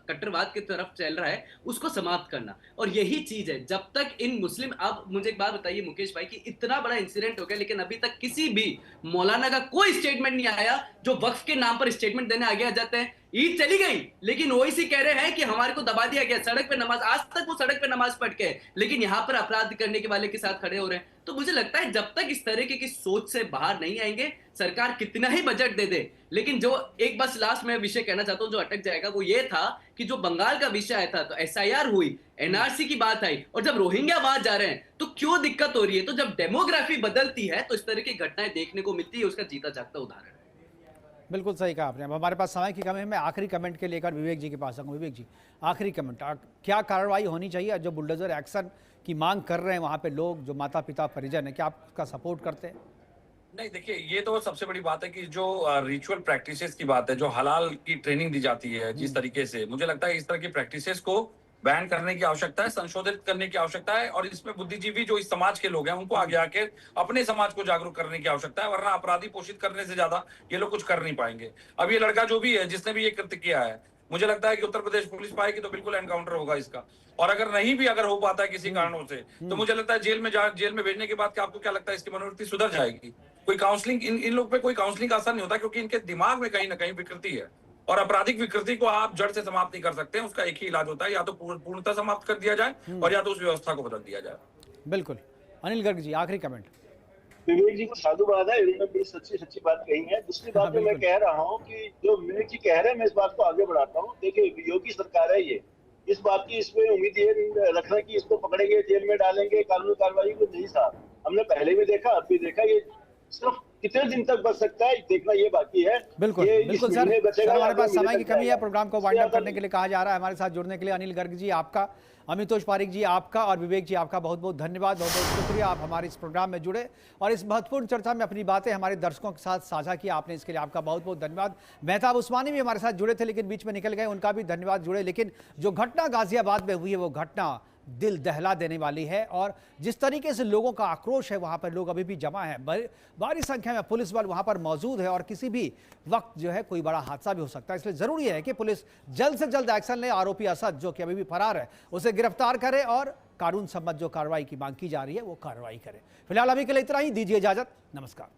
कट्टरवाद की तरफ चल रहा है उसको समाप्त करना। और यही चीज है, जब तक इन मुस्लिम, आप मुझे एक बात बताइए मुकेश भाई, कि इतना बड़ा इंसिडेंट हो गया लेकिन अभी तक किसी भी मौलाना का कोई स्टेटमेंट नहीं आया जो वक्फ के नाम पर स्टेटमेंट देने आगे आ जाते हैं। ईद चली गई लेकिन ओवैसी कह रहे हैं कि हमारे को दबा दिया गया, सड़क पे नमाज, आज तक वो सड़क पे नमाज पढ़ के, लेकिन यहाँ पर अपराध करने के वाले के साथ खड़े हो रहे हैं। तो मुझे लगता है जब तक इस तरीके की सोच से बाहर नहीं आएंगे, सरकार कितना ही बजट दे दे, लेकिन जो एक बस लास्ट में विषय कहना चाहता हूँ जो अटक जाएगा वो ये था कि जो बंगाल का विषय आया था तो एसआईआर हुई, एनआरसी की बात आई, और जब रोहिंग्या वहां जा रहे हैं तो क्यों दिक्कत हो रही है? तो जब डेमोग्राफी बदलती है तो इस तरह की घटनाएं देखने को मिलती है, उसका जीता जागता उदाहरण। बिल्कुल सही कहा आपने। अब हमारे पास समय की कमी है, मैं आखिरी कमेंट के लेकर विवेक जी के पास आऊँगा। विवेक जी, आखिरी कमेंट, क्या कार्रवाई होनी चाहिए? जो बुलडोजर एक्शन की मांग कर रहे हैं वहाँ पे लोग, जो माता पिता परिजन है, क्या आप उसका सपोर्ट करते हैं? नहीं, देखिए, ये तो सबसे बड़ी बात है कि जो रिचुअल प्रैक्टिसेस की बात है, जो हलाल की ट्रेनिंग दी जाती है जिस तरीके से, मुझे लगता है इस तरह की प्रैक्टिसेस को बैन करने की आवश्यकता है, संशोधित करने की आवश्यकता है, और इसमें बुद्धिजीवी जो इस समाज के लोग हैं उनको आगे आके अपने समाज को जागरूक करने की आवश्यकता है, वरना अपराधी पोषित करने से ज्यादा ये लोग कुछ कर नहीं पाएंगे। अब ये लड़का जो भी है जिसने भी ये कृत्य किया है, मुझे लगता है कि उत्तर प्रदेश पुलिस पाएगी तो बिल्कुल एनकाउंटर होगा इसका, और अगर नहीं भी अगर हो पाता है किसी कारणों से तो मुझे लगता है जेल में भेजने के बाद आपको क्या लगता है इसकी मनोवृत्ति सुधर जाएगी? कोई काउंसलिंग इन लोग पे कोई काउंसलिंग का असर नहीं होता, क्योंकि इनके दिमाग में कहीं ना कहीं विकृति है, और आपराधिक विकृति को आप जड़ से समाप्त नहीं कर सकते हैं। उसका एक ही इलाज होता है, या तो पूर्णतः समाप्त कर दिया जाए और या तो उस व्यवस्था को बदल दिया जाए। बिल्कुल। अनिल गर्ग जी, आखिरी कमेंट। विवेक जी को साधुवाद है, इन्होंने बड़ी सच्ची बात कही है। दूसरी बात जो मैं कह रहा हूँ कि जो विवेक जी कह रहे हैं, मैं इस बात को आगे बढ़ाता हूँ। देखिए, योगी सरकार है ये, इस बात की इसमें उम्मीद ये रखना कि इसको पकड़ेंगे, जेल में डालेंगे, कानूनी कार्रवाई को नहीं साहब। हमने पहले भी देखा, अब भी देखा, ये सिर्फ कितने दिन तक बच सकता है देखना ये बाकी है। बिल्कुल बिल्कुल सर, हमारे पास समय की कमी है, प्रोग्राम को वाइंड अप करने के लिए कहा जा रहा है। हमारे साथ जुड़ने के लिए अनिल गर्ग जी आपका, अमितोष पारिक जी आपका, और विवेक जी आपका बहुत बहुत धन्यवाद, बहुत बहुत शुक्रिया। आप हमारे इस प्रोग्राम में जुड़े और इस महत्वपूर्ण चर्चा में अपनी बातें हमारे दर्शकों के साथ साझा की आपने, इसके लिए आपका बहुत बहुत धन्यवाद। मेहताब उस्मानी भी हमारे साथ जुड़े थे लेकिन बीच में निकल गए, उनका भी धन्यवाद। जुड़े, लेकिन जो घटना गाजियाबाद में हुई है वो घटना दिल दहला देने वाली है, और जिस तरीके से लोगों का आक्रोश है, वहां पर लोग अभी भी जमा है, भारी संख्या में पुलिस बल वहां पर मौजूद है, और किसी भी वक्त जो है कोई बड़ा हादसा भी हो सकता है। इसलिए जरूरी है कि पुलिस जल्द से जल्द एक्शन ले, आरोपी असद जो कि अभी भी फरार है उसे गिरफ्तार करे, और कानून सम्मत जो कार्रवाई की मांग की जा रही है वो कार्रवाई करे। फिलहाल अभी के लिए इतना ही, दीजिए इजाजत, नमस्कार।